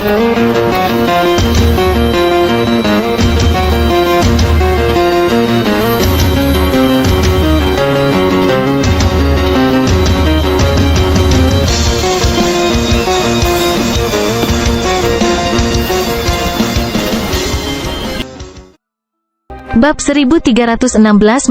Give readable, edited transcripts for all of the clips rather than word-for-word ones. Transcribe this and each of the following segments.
Bab 1316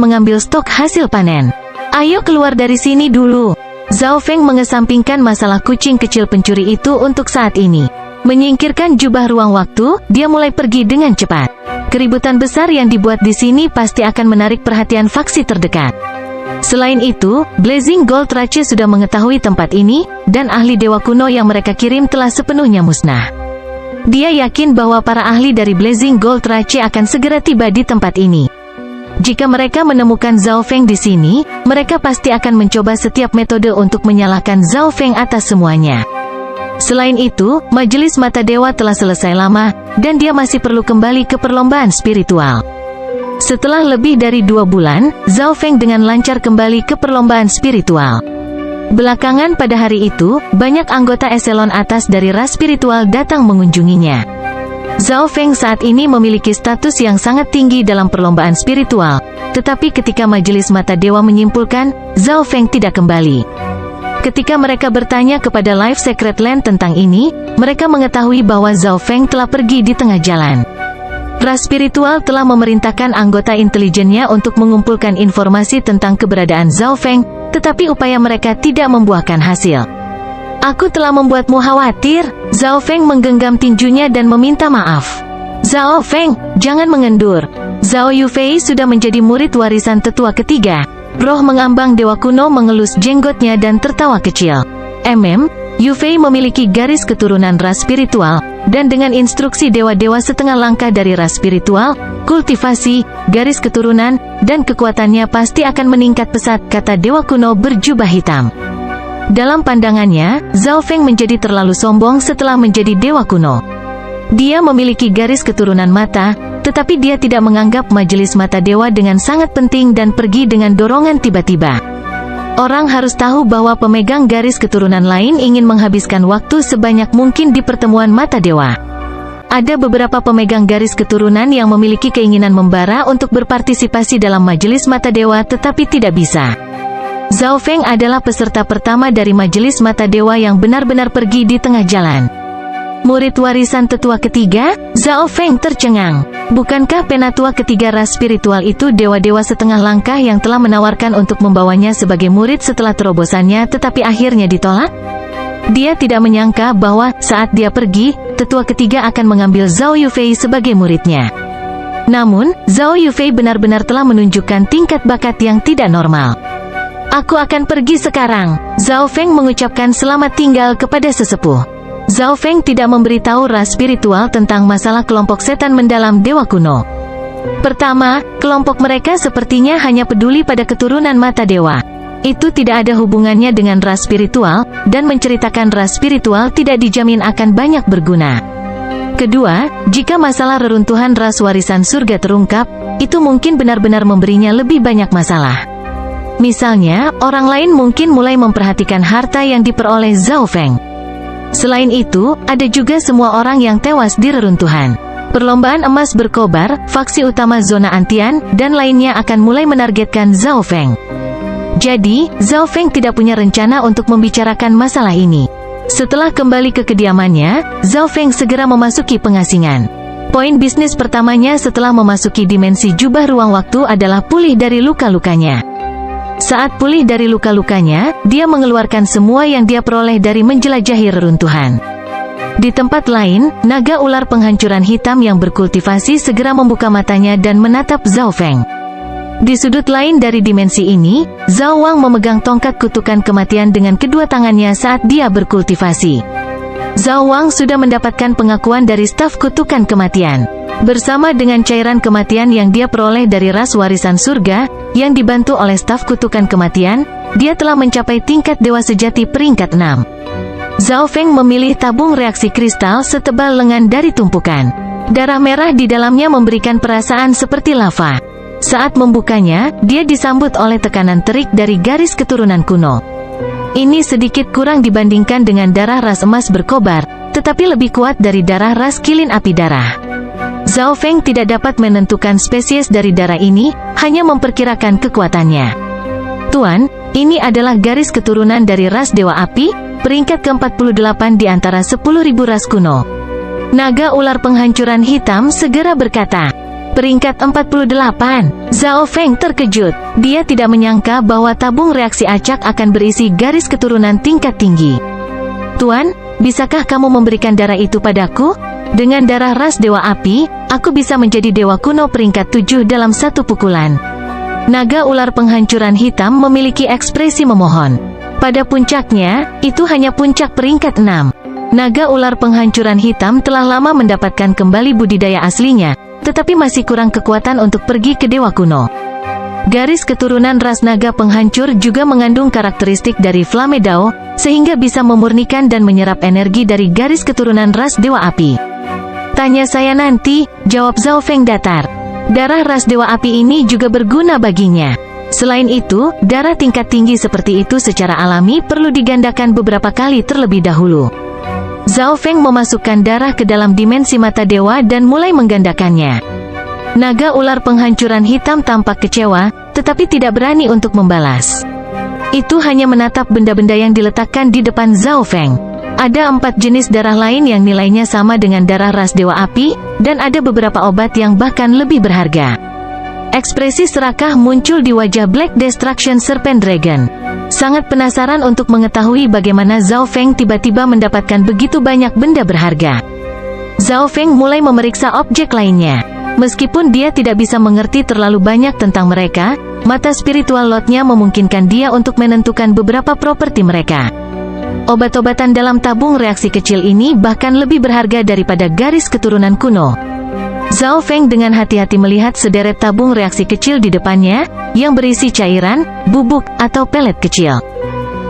mengambil stok hasil panen. Ayo keluar dari sini dulu. Zhao Feng mengesampingkan masalah kucing kecil pencuri itu untuk saat ini. Menyingkirkan jubah ruang waktu, dia mulai pergi dengan cepat. Keributan besar yang dibuat di sini pasti akan menarik perhatian faksi terdekat. Selain itu, Blazing Gold Rache sudah mengetahui tempat ini, dan ahli dewa kuno yang mereka kirim telah sepenuhnya musnah. Dia yakin bahwa para ahli dari Blazing Gold Rache akan segera tiba di tempat ini. Jika mereka menemukan Zhao Feng di sini, mereka pasti akan mencoba setiap metode untuk menyalahkan Zhao Feng atas semuanya. Selain itu, Majelis Mata Dewa telah selesai lama, dan dia masih perlu kembali ke perlombaan spiritual. Setelah lebih dari 2 bulan, Zhao Feng dengan lancar kembali ke perlombaan spiritual. Belakangan pada hari itu, banyak anggota eselon atas dari ras spiritual datang mengunjunginya. Zhao Feng saat ini memiliki status yang sangat tinggi dalam perlombaan spiritual, tetapi ketika Majelis Mata Dewa menyimpulkan, Zhao Feng tidak kembali. Ketika mereka bertanya kepada Life Secret Land tentang ini, mereka mengetahui bahwa Zhao Feng telah pergi di tengah jalan. Ras spiritual telah memerintahkan anggota intelijennya untuk mengumpulkan informasi tentang keberadaan Zhao Feng, tetapi upaya mereka tidak membuahkan hasil. Aku telah membuatmu khawatir. Zhao Feng menggenggam tinjunya dan meminta maaf. Zhao Feng, jangan mengendur. Zhao Yufei sudah menjadi murid warisan tetua ketiga. Roh mengambang dewa kuno mengelus jenggotnya dan tertawa kecil. Yufei memiliki garis keturunan ras spiritual, dan dengan instruksi dewa-dewa setengah langkah dari ras spiritual, kultivasi, garis keturunan, dan kekuatannya pasti akan meningkat pesat, kata dewa kuno berjubah hitam. Dalam pandangannya, Zhao Feng menjadi terlalu sombong setelah menjadi dewa kuno. Dia memiliki garis keturunan mata, tetapi dia tidak menganggap Majelis Mata Dewa dengan sangat penting dan pergi dengan dorongan tiba-tiba. Orang harus tahu bahwa pemegang garis keturunan lain ingin menghabiskan waktu sebanyak mungkin di pertemuan Mata Dewa. Ada beberapa pemegang garis keturunan yang memiliki keinginan membara untuk berpartisipasi dalam Majelis Mata Dewa tetapi tidak bisa. Zhao Feng adalah peserta pertama dari Majelis Mata Dewa yang benar-benar pergi di tengah jalan. Murid warisan tetua ketiga, Zhao Feng tercengang. Bukankah penatua ketiga ras spiritual itu dewa-dewa setengah langkah yang telah menawarkan untuk membawanya sebagai murid setelah terobosannya tetapi akhirnya ditolak? Dia tidak menyangka bahwa saat dia pergi, tetua ketiga akan mengambil Zhao Yufei sebagai muridnya. Namun, Zhao Yufei benar-benar telah menunjukkan tingkat bakat yang tidak normal. Aku akan pergi sekarang. Zhao Feng mengucapkan selamat tinggal kepada sesepuh. Zhao Feng tidak memberitahu ras spiritual tentang masalah kelompok setan mendalam dewa kuno. Pertama, kelompok mereka sepertinya hanya peduli pada keturunan mata dewa. Itu tidak ada hubungannya dengan ras spiritual, dan menceritakan ras spiritual tidak dijamin akan banyak berguna. Kedua, jika masalah reruntuhan ras warisan surga terungkap, itu mungkin benar-benar memberinya lebih banyak masalah. Misalnya, orang lain mungkin mulai memperhatikan harta yang diperoleh Zhao Feng. Selain itu, ada juga semua orang yang tewas di reruntuhan. Perlombaan emas berkobar, faksi utama zona antian, dan lainnya akan mulai menargetkan Zhao Feng. Jadi, Zhao Feng tidak punya rencana untuk membicarakan masalah ini. Setelah kembali ke kediamannya, Zhao Feng segera memasuki pengasingan. Poin bisnis pertamanya setelah memasuki dimensi jubah ruang waktu adalah pulih dari luka-lukanya. Saat pulih dari luka-lukanya, dia mengeluarkan semua yang dia peroleh dari menjelajahi reruntuhan. Di tempat lain, naga ular penghancuran hitam yang berkultivasi segera membuka matanya dan menatap Zhao Feng. Di sudut lain dari dimensi ini, Zhao Wang memegang tongkat kutukan kematian dengan kedua tangannya saat dia berkultivasi. Zhao Wang sudah mendapatkan pengakuan dari staf kutukan kematian. Bersama dengan cairan kematian yang dia peroleh dari ras warisan surga, yang dibantu oleh staf kutukan kematian, dia telah mencapai tingkat dewa sejati peringkat 6. Zhao Feng memilih tabung reaksi kristal setebal lengan dari tumpukan. Darah merah di dalamnya memberikan perasaan seperti lava. Saat membukanya, dia disambut oleh tekanan terik dari garis keturunan kuno. Ini sedikit kurang dibandingkan dengan darah ras emas berkobar, tetapi lebih kuat dari darah ras kilin api darah. Zhao Feng tidak dapat menentukan spesies dari darah ini, hanya memperkirakan kekuatannya. Tuan, ini adalah garis keturunan dari ras Dewa Api, peringkat ke-48 di antara 10.000 ras kuno. Naga ular penghancuran hitam segera berkata. Peringkat 48, Zhao Feng terkejut. Dia tidak menyangka bahwa tabung reaksi acak akan berisi garis keturunan tingkat tinggi. Tuan, bisakah kamu memberikan darah itu padaku? Dengan darah ras Dewa Api, aku bisa menjadi dewa kuno peringkat 7 dalam satu pukulan. Naga ular penghancuran hitam memiliki ekspresi memohon. Pada puncaknya, itu hanya puncak peringkat 6. Naga ular penghancuran hitam telah lama mendapatkan kembali budidaya aslinya, tetapi masih kurang kekuatan untuk pergi ke dewa kuno. Garis keturunan ras naga penghancur juga mengandung karakteristik dari Flamme Dao, sehingga bisa memurnikan dan menyerap energi dari garis keturunan ras Dewa Api. Tanya saya nanti, jawab Zhao Feng datar. Darah ras Dewa Api ini juga berguna baginya. Selain itu, darah tingkat tinggi seperti itu secara alami perlu digandakan beberapa kali terlebih dahulu. Zhao Feng memasukkan darah ke dalam dimensi mata dewa dan mulai menggandakannya. Naga ular penghancuran hitam tampak kecewa, tetapi tidak berani untuk membalas. Itu hanya menatap benda-benda yang diletakkan di depan Zhao Feng. Ada 4 jenis darah lain yang nilainya sama dengan darah ras Dewa Api, dan ada beberapa obat yang bahkan lebih berharga. Ekspresi serakah muncul di wajah Black Destruction Serpent Dragon. Sangat penasaran untuk mengetahui bagaimana Zhao Feng tiba-tiba mendapatkan begitu banyak benda berharga. Zhao Feng mulai memeriksa objek lainnya. Meskipun dia tidak bisa mengerti terlalu banyak tentang mereka, mata spiritual Lordnya memungkinkan dia untuk menentukan beberapa properti mereka. Obat-obatan dalam tabung reaksi kecil ini bahkan lebih berharga daripada garis keturunan kuno. Zhao Feng dengan hati-hati melihat sederet tabung reaksi kecil di depannya, yang berisi cairan, bubuk, atau pelet kecil.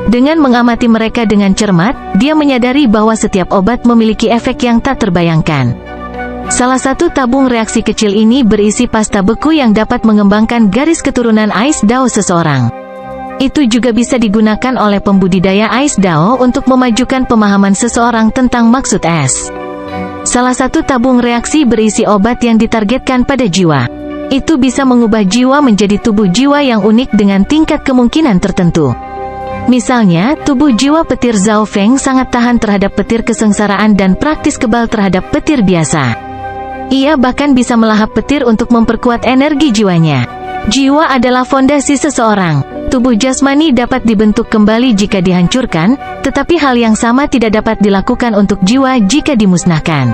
Dengan mengamati mereka dengan cermat, dia menyadari bahwa setiap obat memiliki efek yang tak terbayangkan. Salah satu tabung reaksi kecil ini berisi pasta beku yang dapat mengembangkan garis keturunan Ice Dao seseorang. Itu juga bisa digunakan oleh pembudidaya Ice Dao untuk memajukan pemahaman seseorang tentang maksud es. Salah satu tabung reaksi berisi obat yang ditargetkan pada jiwa. Itu bisa mengubah jiwa menjadi tubuh jiwa yang unik dengan tingkat kemungkinan tertentu. Misalnya, tubuh jiwa petir Zhao Feng sangat tahan terhadap petir kesengsaraan dan praktis kebal terhadap petir biasa. Ia bahkan bisa melahap petir untuk memperkuat energi jiwanya. Jiwa adalah fondasi seseorang. Tubuh jasmani dapat dibentuk kembali jika dihancurkan, tetapi hal yang sama tidak dapat dilakukan untuk jiwa jika dimusnahkan.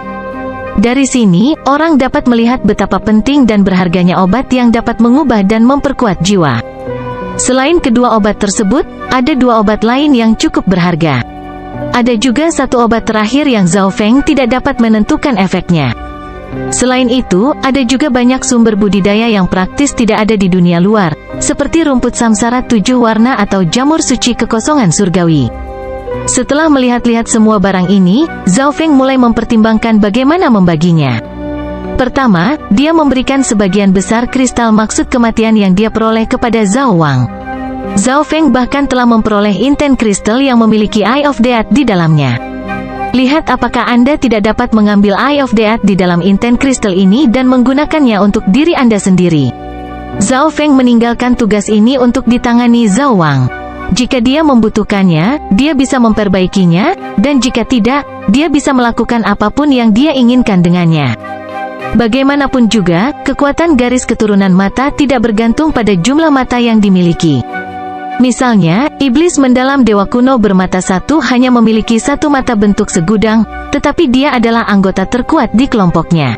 Dari sini, orang dapat melihat betapa penting dan berharganya obat yang dapat mengubah dan memperkuat jiwa. Selain kedua obat tersebut, ada 2 obat lain yang cukup berharga. Ada juga satu obat terakhir yang Zhao Feng tidak dapat menentukan efeknya. Selain itu, ada juga banyak sumber budidaya yang praktis tidak ada di dunia luar, seperti rumput samsara 7 warna atau jamur suci kekosongan surgawi. Setelah melihat-lihat semua barang ini, Zhao Feng mulai mempertimbangkan bagaimana membaginya. Pertama, dia memberikan sebagian besar kristal maksud kematian yang dia peroleh kepada Zhao Wang. Zhao Feng bahkan telah memperoleh inten kristal yang memiliki Eye of Death di dalamnya. Lihat apakah Anda tidak dapat mengambil Eye of Death di dalam inten kristal ini dan menggunakannya untuk diri Anda sendiri. Zhao Feng meninggalkan tugas ini untuk ditangani Zhao Wang. Jika dia membutuhkannya, dia bisa memperbaikinya, dan jika tidak, dia bisa melakukan apapun yang dia inginkan dengannya. Bagaimanapun juga, kekuatan garis keturunan mata tidak bergantung pada jumlah mata yang dimiliki. Misalnya, iblis mendalam dewa kuno bermata satu hanya memiliki satu mata bentuk segudang, tetapi dia adalah anggota terkuat di kelompoknya.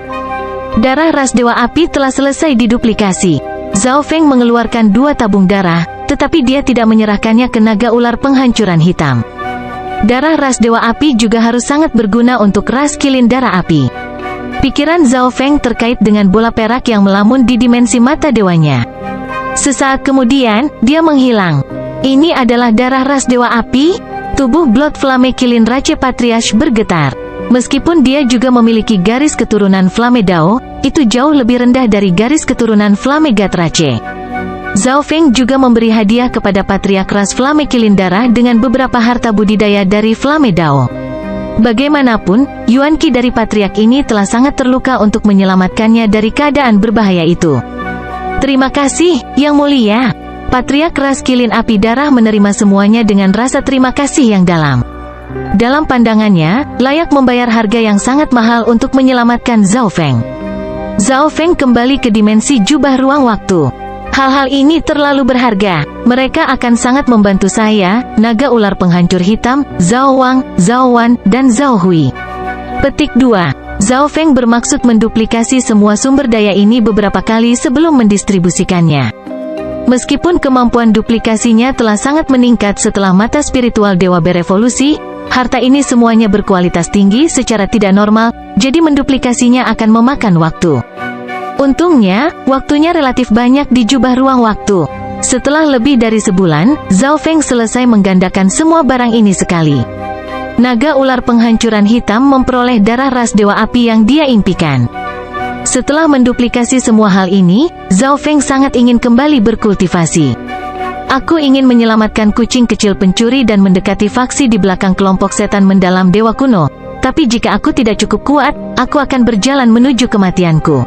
Darah ras Dewa Api telah selesai diduplikasi. Zhao Feng mengeluarkan 2 tabung darah, tetapi dia tidak menyerahkannya ke naga ular penghancuran hitam. Darah ras Dewa Api juga harus sangat berguna untuk ras kilin darah api. Pikiran Zhao Feng terkait dengan bola perak yang melamun di dimensi mata dewanya. Sesaat kemudian, dia menghilang. Ini adalah darah ras Dewa Api? Tubuh Blood Flame Kilin Rache Patriarch bergetar. Meskipun dia juga memiliki garis keturunan Flamme Dao, itu jauh lebih rendah dari garis keturunan Flamme God Rache. Zhao Feng juga memberi hadiah kepada Patriarch ras Flamme Kilin Darah dengan beberapa harta budidaya dari Flamme Dao. Bagaimanapun, Yuan Qi dari patriark ini telah sangat terluka untuk menyelamatkannya dari keadaan berbahaya itu. Terima kasih, Yang Mulia. Patriark ras kilin api darah menerima semuanya dengan rasa terima kasih yang dalam. Dalam pandangannya, layak membayar harga yang sangat mahal untuk menyelamatkan Zhao Feng. Zhao Feng kembali ke dimensi jubah ruang waktu. Hal-hal ini terlalu berharga. Mereka akan sangat membantu saya, naga ular penghancur hitam, Zhao Wang, Zhao Wan, dan Zhao Hui. Petik 2. Zhao Feng bermaksud menduplikasi semua sumber daya ini beberapa kali sebelum mendistribusikannya. Meskipun kemampuan duplikasinya telah sangat meningkat setelah mata spiritual dewa berevolusi, harta ini semuanya berkualitas tinggi secara tidak normal, jadi menduplikasinya akan memakan waktu. Untungnya, waktunya relatif banyak di jubah ruang waktu. Setelah lebih dari sebulan, Zhao Feng selesai menggandakan semua barang ini sekali. Naga ular penghancuran hitam memperoleh darah ras dewa api yang dia impikan. Setelah menduplikasi semua hal ini, Zhao Feng sangat ingin kembali berkultivasi. Aku ingin menyelamatkan kucing kecil pencuri dan mendekati faksi di belakang kelompok setan mendalam dewa kuno. Tapi jika aku tidak cukup kuat, aku akan berjalan menuju kematianku.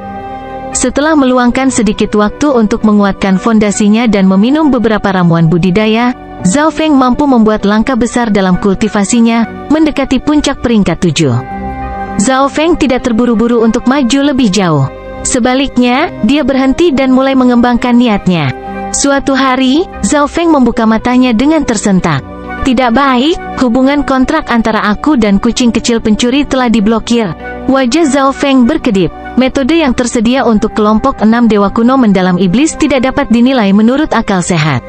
Setelah meluangkan sedikit waktu untuk menguatkan fondasinya dan meminum beberapa ramuan budidaya, Zhao Feng mampu membuat langkah besar dalam kultivasinya, mendekati puncak peringkat 7. Zhao Feng tidak terburu-buru untuk maju lebih jauh. Sebaliknya, dia berhenti dan mulai mengembangkan niatnya. Suatu hari, Zhao Feng membuka matanya dengan tersentak. Tidak baik, hubungan kontrak antara aku dan kucing kecil pencuri telah diblokir. Wajah Zhao Feng berkedip. Metode yang tersedia untuk kelompok 6 dewa kuno mendalam iblis tidak dapat dinilai menurut akal sehat.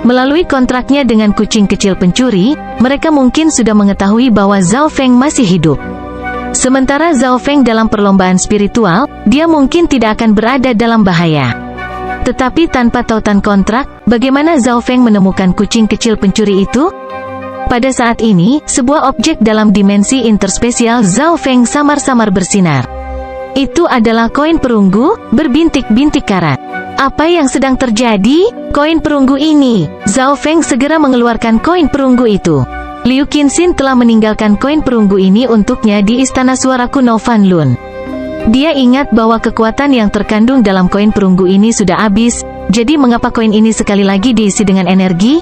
Melalui kontraknya dengan kucing kecil pencuri, mereka mungkin sudah mengetahui bahwa Zhao Feng masih hidup. Sementara Zhao Feng dalam perlombaan spiritual, dia mungkin tidak akan berada dalam bahaya. Tetapi tanpa tautan kontrak, bagaimana Zhao Feng menemukan kucing kecil pencuri itu? Pada saat ini, sebuah objek dalam dimensi interspesial Zhao Feng samar-samar bersinar. Itu adalah koin perunggu, berbintik-bintik karat. Apa yang sedang terjadi? Koin perunggu ini. Zhao Feng segera mengeluarkan koin perunggu itu. Liu Qinxin telah meninggalkan koin perunggu ini untuknya di Istana Suara Kuno Fan Lun. Dia ingat bahwa kekuatan yang terkandung dalam koin perunggu ini sudah habis, jadi mengapa koin ini sekali lagi diisi dengan energi?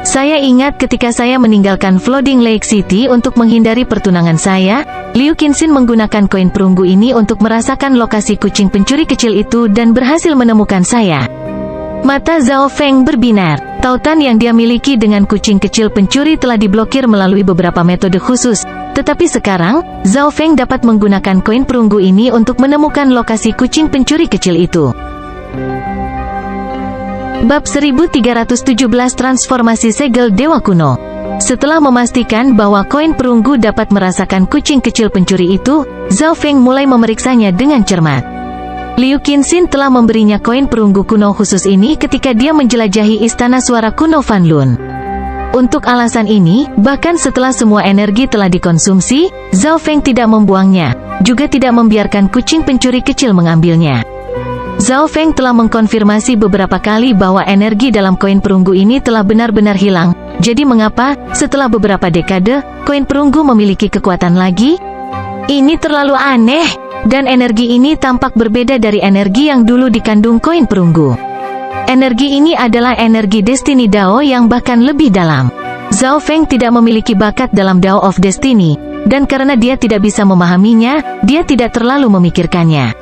Saya ingat ketika saya meninggalkan Flooding Lake City untuk menghindari pertunangan saya, Liu Qinxin menggunakan koin perunggu ini untuk merasakan lokasi kucing pencuri kecil itu dan berhasil menemukan saya. Mata Zhao Feng berbinar. Tautan yang dia miliki dengan kucing kecil pencuri telah diblokir melalui beberapa metode khusus. Tetapi sekarang, Zhao Feng dapat menggunakan koin perunggu ini untuk menemukan lokasi kucing pencuri kecil itu. Bab 1317 Transformasi Segel Dewa Kuno. Setelah memastikan bahwa koin perunggu dapat merasakan kucing kecil pencuri itu, Zhao Feng mulai memeriksanya dengan cermat. Liu Qinxin telah memberinya koin perunggu kuno khusus ini ketika dia menjelajahi Istana Suara Kuno Fan Lun. Untuk alasan ini, bahkan setelah semua energi telah dikonsumsi, Zhao Feng tidak membuangnya, juga tidak membiarkan kucing pencuri kecil mengambilnya. Zhao Feng telah mengkonfirmasi beberapa kali bahwa energi dalam koin perunggu ini telah benar-benar hilang. Jadi mengapa, setelah beberapa dekade, koin perunggu memiliki kekuatan lagi? Ini terlalu aneh. Dan energi ini tampak berbeda dari energi yang dulu dikandung koin perunggu. Energi ini adalah energi Destiny Dao yang bahkan lebih dalam. Zhao Feng tidak memiliki bakat dalam Dao of Destiny, dan karena dia tidak bisa memahaminya, dia tidak terlalu memikirkannya.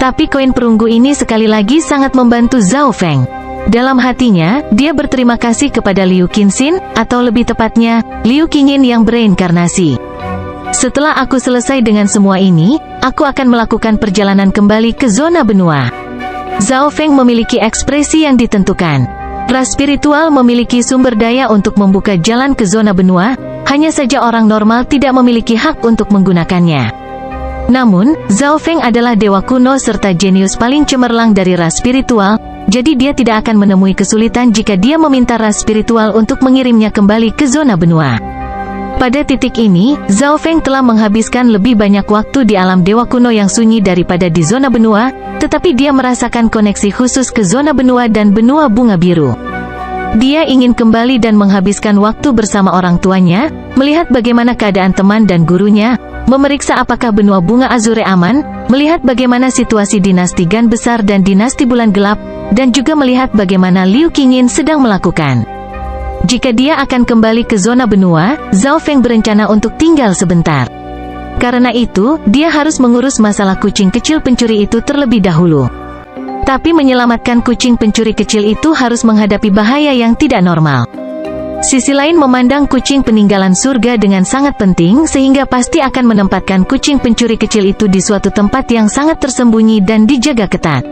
Tapi koin perunggu ini sekali lagi sangat membantu Zhao Feng. Dalam hatinya, dia berterima kasih kepada Liu Qinxin, atau lebih tepatnya, Liu Qingyin yang bereinkarnasi. Setelah aku selesai dengan semua ini, aku akan melakukan perjalanan kembali ke zona benua. Zhao Feng memiliki ekspresi yang ditentukan. Ras spiritual memiliki sumber daya untuk membuka jalan ke zona benua, hanya saja orang normal tidak memiliki hak untuk menggunakannya. Namun, Zhao Feng adalah dewa kuno serta jenius paling cemerlang dari ras spiritual, jadi dia tidak akan menemui kesulitan jika dia meminta ras spiritual untuk mengirimnya kembali ke zona benua. Pada titik ini, Zhao Feng telah menghabiskan lebih banyak waktu di alam dewa kuno yang sunyi daripada di zona benua, tetapi dia merasakan koneksi khusus ke zona benua dan benua bunga biru. Dia ingin kembali dan menghabiskan waktu bersama orang tuanya, melihat bagaimana keadaan teman dan gurunya, memeriksa apakah benua bunga Azure aman, melihat bagaimana situasi dinasti Gan besar dan dinasti bulan gelap, dan juga melihat bagaimana Liu Qingyin sedang melakukan. Jika dia akan kembali ke zona benua, Zhao Feng berencana untuk tinggal sebentar. Karena itu, dia harus mengurus masalah kucing kecil pencuri itu terlebih dahulu. Tapi menyelamatkan kucing pencuri kecil itu harus menghadapi bahaya yang tidak normal. Sisi lain memandang kucing peninggalan surga dengan sangat penting sehingga pasti akan menempatkan kucing pencuri kecil itu di suatu tempat yang sangat tersembunyi dan dijaga ketat.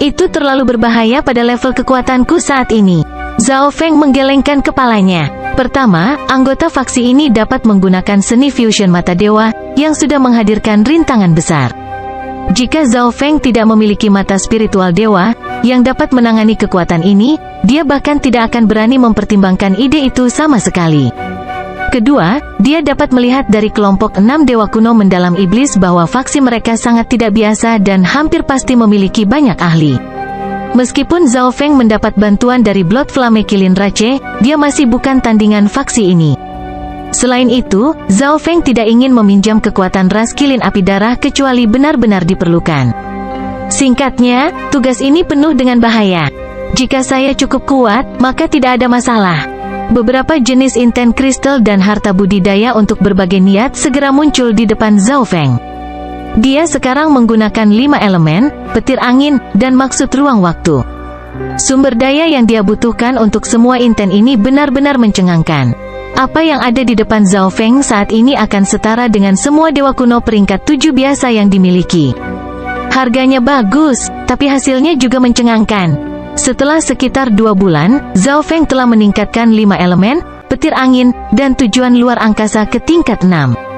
Itu terlalu berbahaya pada level kekuatanku saat ini. Zhao Feng menggelengkan kepalanya. Pertama, anggota faksi ini dapat menggunakan seni fusion mata dewa yang sudah menghadirkan rintangan besar. Jika Zhao Feng tidak memiliki mata spiritual dewa yang dapat menangani kekuatan ini, dia bahkan tidak akan berani mempertimbangkan ide itu sama sekali. Kedua, dia dapat melihat dari kelompok 6 dewa kuno mendalam iblis bahwa faksi mereka sangat tidak biasa dan hampir pasti memiliki banyak ahli. Meskipun Zhao Feng mendapat bantuan dari Blood Flame Kilin Rache, dia masih bukan tandingan faksi ini. Selain itu, Zhao Feng tidak ingin meminjam kekuatan ras kilin api darah kecuali benar-benar diperlukan. Singkatnya, tugas ini penuh dengan bahaya. Jika saya cukup kuat, maka tidak ada masalah. Beberapa jenis inten kristal dan harta budidaya untuk berbagai niat segera muncul di depan Zhao Feng. Dia sekarang menggunakan 5 elemen, petir angin, dan maksud ruang waktu. Sumber daya yang dia butuhkan untuk semua inten ini benar-benar mencengangkan. Apa yang ada di depan Zhao Feng saat ini akan setara dengan semua dewa kuno peringkat 7 biasa yang dimiliki. Harganya bagus, tapi hasilnya juga mencengangkan. Setelah sekitar 2 bulan, Zhao Feng telah meningkatkan 5 elemen, petir angin, dan tujuan luar angkasa ke tingkat 6.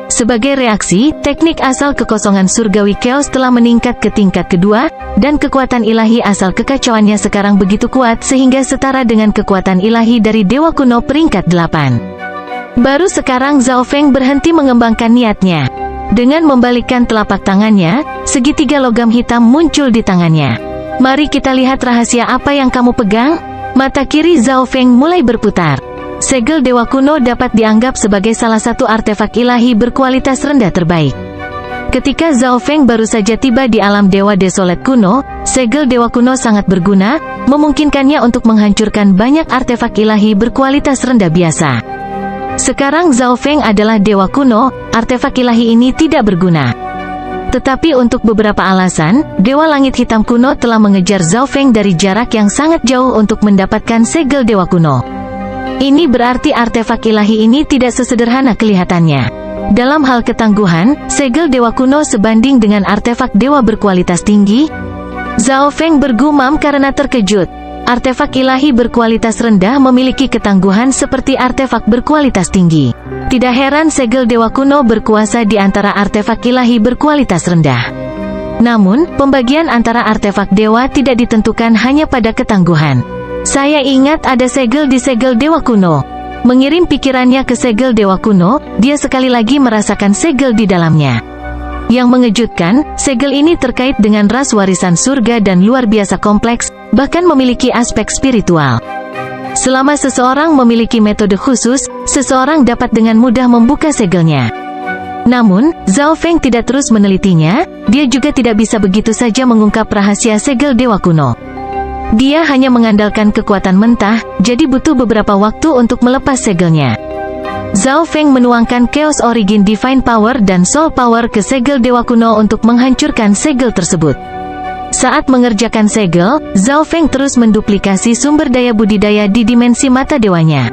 Sebagai reaksi, teknik asal kekosongan surgawi chaos telah meningkat ke tingkat kedua, dan kekuatan ilahi asal kekacauannya sekarang begitu kuat sehingga setara dengan kekuatan ilahi dari dewa kuno peringkat 8. Baru sekarang Zhao Feng berhenti mengembangkan niatnya. Dengan membalikkan telapak tangannya, segitiga logam hitam muncul di tangannya. Mari kita lihat rahasia apa yang kamu pegang. Mata kiri Zhao Feng mulai berputar. Segel dewa kuno dapat dianggap sebagai salah satu artefak ilahi berkualitas rendah terbaik. Ketika Zhao Feng baru saja tiba di alam dewa desolat kuno, segel dewa kuno sangat berguna, memungkinkannya untuk menghancurkan banyak artefak ilahi berkualitas rendah biasa. Sekarang Zhao Feng adalah dewa kuno, artefak ilahi ini tidak berguna. Tetapi untuk beberapa alasan, dewa langit hitam kuno telah mengejar Zhao Feng dari jarak yang sangat jauh untuk mendapatkan segel dewa kuno. Ini berarti artefak ilahi ini tidak sesederhana kelihatannya. Dalam hal ketangguhan, segel dewa kuno sebanding dengan artefak dewa berkualitas tinggi. Zhao Feng bergumam karena terkejut. Artefak ilahi berkualitas rendah memiliki ketangguhan seperti artefak berkualitas tinggi. Tidak heran segel dewa kuno berkuasa di antara artefak ilahi berkualitas rendah. Namun, pembagian antara artefak dewa tidak ditentukan hanya pada ketangguhan. Saya ingat ada segel di segel dewa kuno. Mengirim pikirannya ke segel dewa kuno, dia sekali lagi merasakan segel di dalamnya. Yang mengejutkan, segel ini terkait dengan ras warisan surga dan luar biasa kompleks, bahkan memiliki aspek spiritual. Selama seseorang memiliki metode khusus, seseorang dapat dengan mudah membuka segelnya. Namun, Zhao Feng tidak terus menelitinya, dia juga tidak bisa begitu saja mengungkap rahasia segel dewa kuno. Dia hanya mengandalkan kekuatan mentah, jadi butuh beberapa waktu untuk melepas segelnya. Zhao Feng menuangkan Chaos Origin Divine Power dan Soul Power ke segel dewa kuno untuk menghancurkan segel tersebut. Saat mengerjakan segel, Zhao Feng terus menduplikasi sumber daya budidaya di dimensi mata dewanya.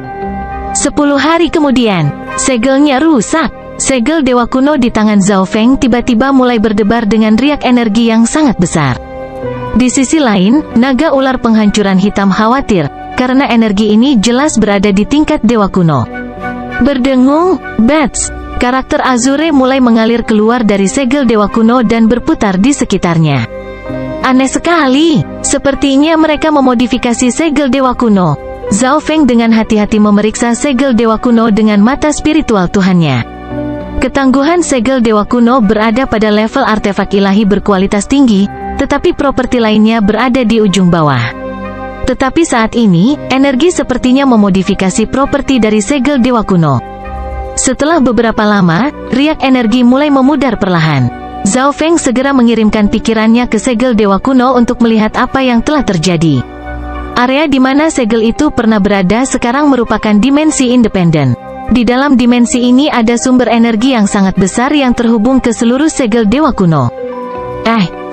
10 hari kemudian, segelnya rusak. Segel dewa kuno di tangan Zhao Feng tiba-tiba mulai berdebar dengan riak energi yang sangat besar. Di sisi lain, naga ular penghancuran hitam khawatir, karena energi ini jelas berada di tingkat dewa kuno. Berdengung, Bats, karakter Azure mulai mengalir keluar dari segel dewa kuno dan berputar di sekitarnya. Aneh sekali, sepertinya mereka memodifikasi segel dewa kuno. Zhao Feng dengan hati-hati memeriksa segel dewa kuno dengan mata spiritual Tuhannya. Ketangguhan segel dewa kuno berada pada level artefak ilahi berkualitas tinggi, tetapi properti lainnya berada di ujung bawah. Tetapi saat ini, energi sepertinya memodifikasi properti dari segel dewa kuno. Setelah beberapa lama, riak energi mulai memudar perlahan. Zhao Feng segera mengirimkan pikirannya ke segel dewa kuno untuk melihat apa yang telah terjadi. Area di mana segel itu pernah berada sekarang merupakan dimensi independen. Di dalam dimensi ini ada sumber energi yang sangat besar yang terhubung ke seluruh segel dewa kuno.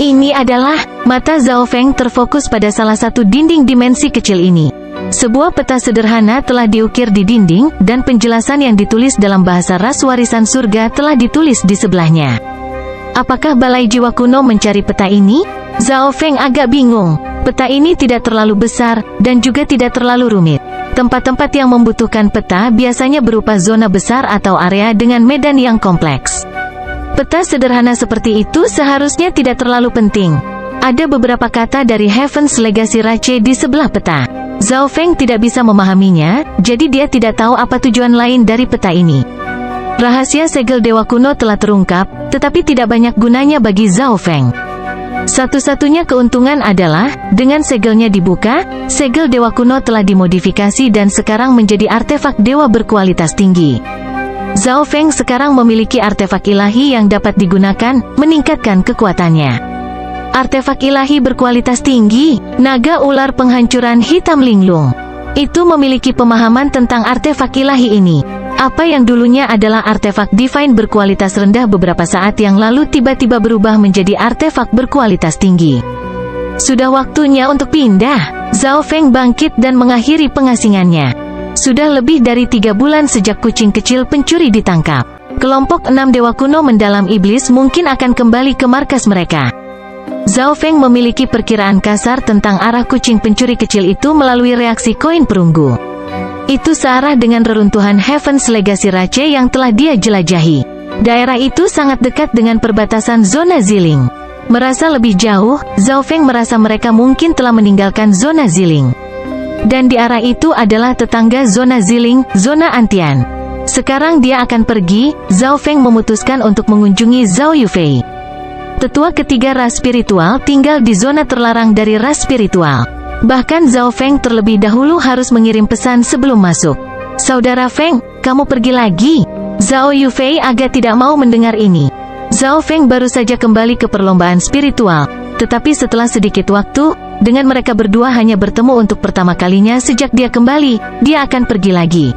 Ini adalah... Mata Zhao Feng terfokus pada salah satu dinding dimensi kecil ini. Sebuah peta sederhana telah diukir di dinding, dan penjelasan yang ditulis dalam bahasa ras warisan surga telah ditulis di sebelahnya. Apakah Balai Jiwa Kuno mencari peta ini? Zhao Feng agak bingung. Peta ini tidak terlalu besar, dan juga tidak terlalu rumit. Tempat-tempat yang membutuhkan peta biasanya berupa zona besar atau area dengan medan yang kompleks. Peta sederhana seperti itu seharusnya tidak terlalu penting. Ada beberapa kata dari Heaven's Legacy Rache di sebelah peta. Zhao Feng tidak bisa memahaminya, jadi dia tidak tahu apa tujuan lain dari peta ini. Rahasia segel dewa kuno telah terungkap, tetapi tidak banyak gunanya bagi Zhao Feng. Satu-satunya keuntungan adalah, dengan segelnya dibuka, segel dewa kuno telah dimodifikasi dan sekarang menjadi artefak dewa berkualitas tinggi. Zhao Feng sekarang memiliki artefak ilahi yang dapat digunakan, meningkatkan kekuatannya. Artefak ilahi berkualitas tinggi, naga ular penghancuran hitam linglung. Itu memiliki pemahaman tentang artefak ilahi ini. Apa yang dulunya adalah artefak divine berkualitas rendah beberapa saat yang lalu tiba-tiba berubah menjadi artefak berkualitas tinggi. Sudah waktunya untuk pindah. Zhao Feng bangkit dan mengakhiri pengasingannya. Sudah lebih dari 3 bulan sejak kucing kecil pencuri ditangkap. Kelompok 6 dewa kuno mendalam iblis mungkin akan kembali ke markas mereka. Zhao Feng memiliki perkiraan kasar tentang arah kucing pencuri kecil itu melalui reaksi koin perunggu. Itu searah dengan reruntuhan Heaven's Legacy Rache yang telah dia jelajahi. Daerah itu sangat dekat dengan perbatasan zona Ziling. Merasa lebih jauh, Zhao Feng merasa mereka mungkin telah meninggalkan zona Ziling. Dan di arah itu adalah tetangga zona Ziling, zona Antian. Sekarang dia akan pergi. Zhao Feng memutuskan untuk mengunjungi Zhao Yufei. Tetua ketiga ras spiritual tinggal di zona terlarang dari ras spiritual. Bahkan Zhao Feng terlebih dahulu harus mengirim pesan sebelum masuk. Saudara Feng, kamu pergi lagi? Zhao Yufei agak tidak mau mendengar ini. Zhao Feng baru saja kembali ke perlombaan spiritual. Tetapi setelah sedikit waktu, dengan mereka berdua hanya bertemu untuk pertama kalinya sejak dia kembali, dia akan pergi lagi.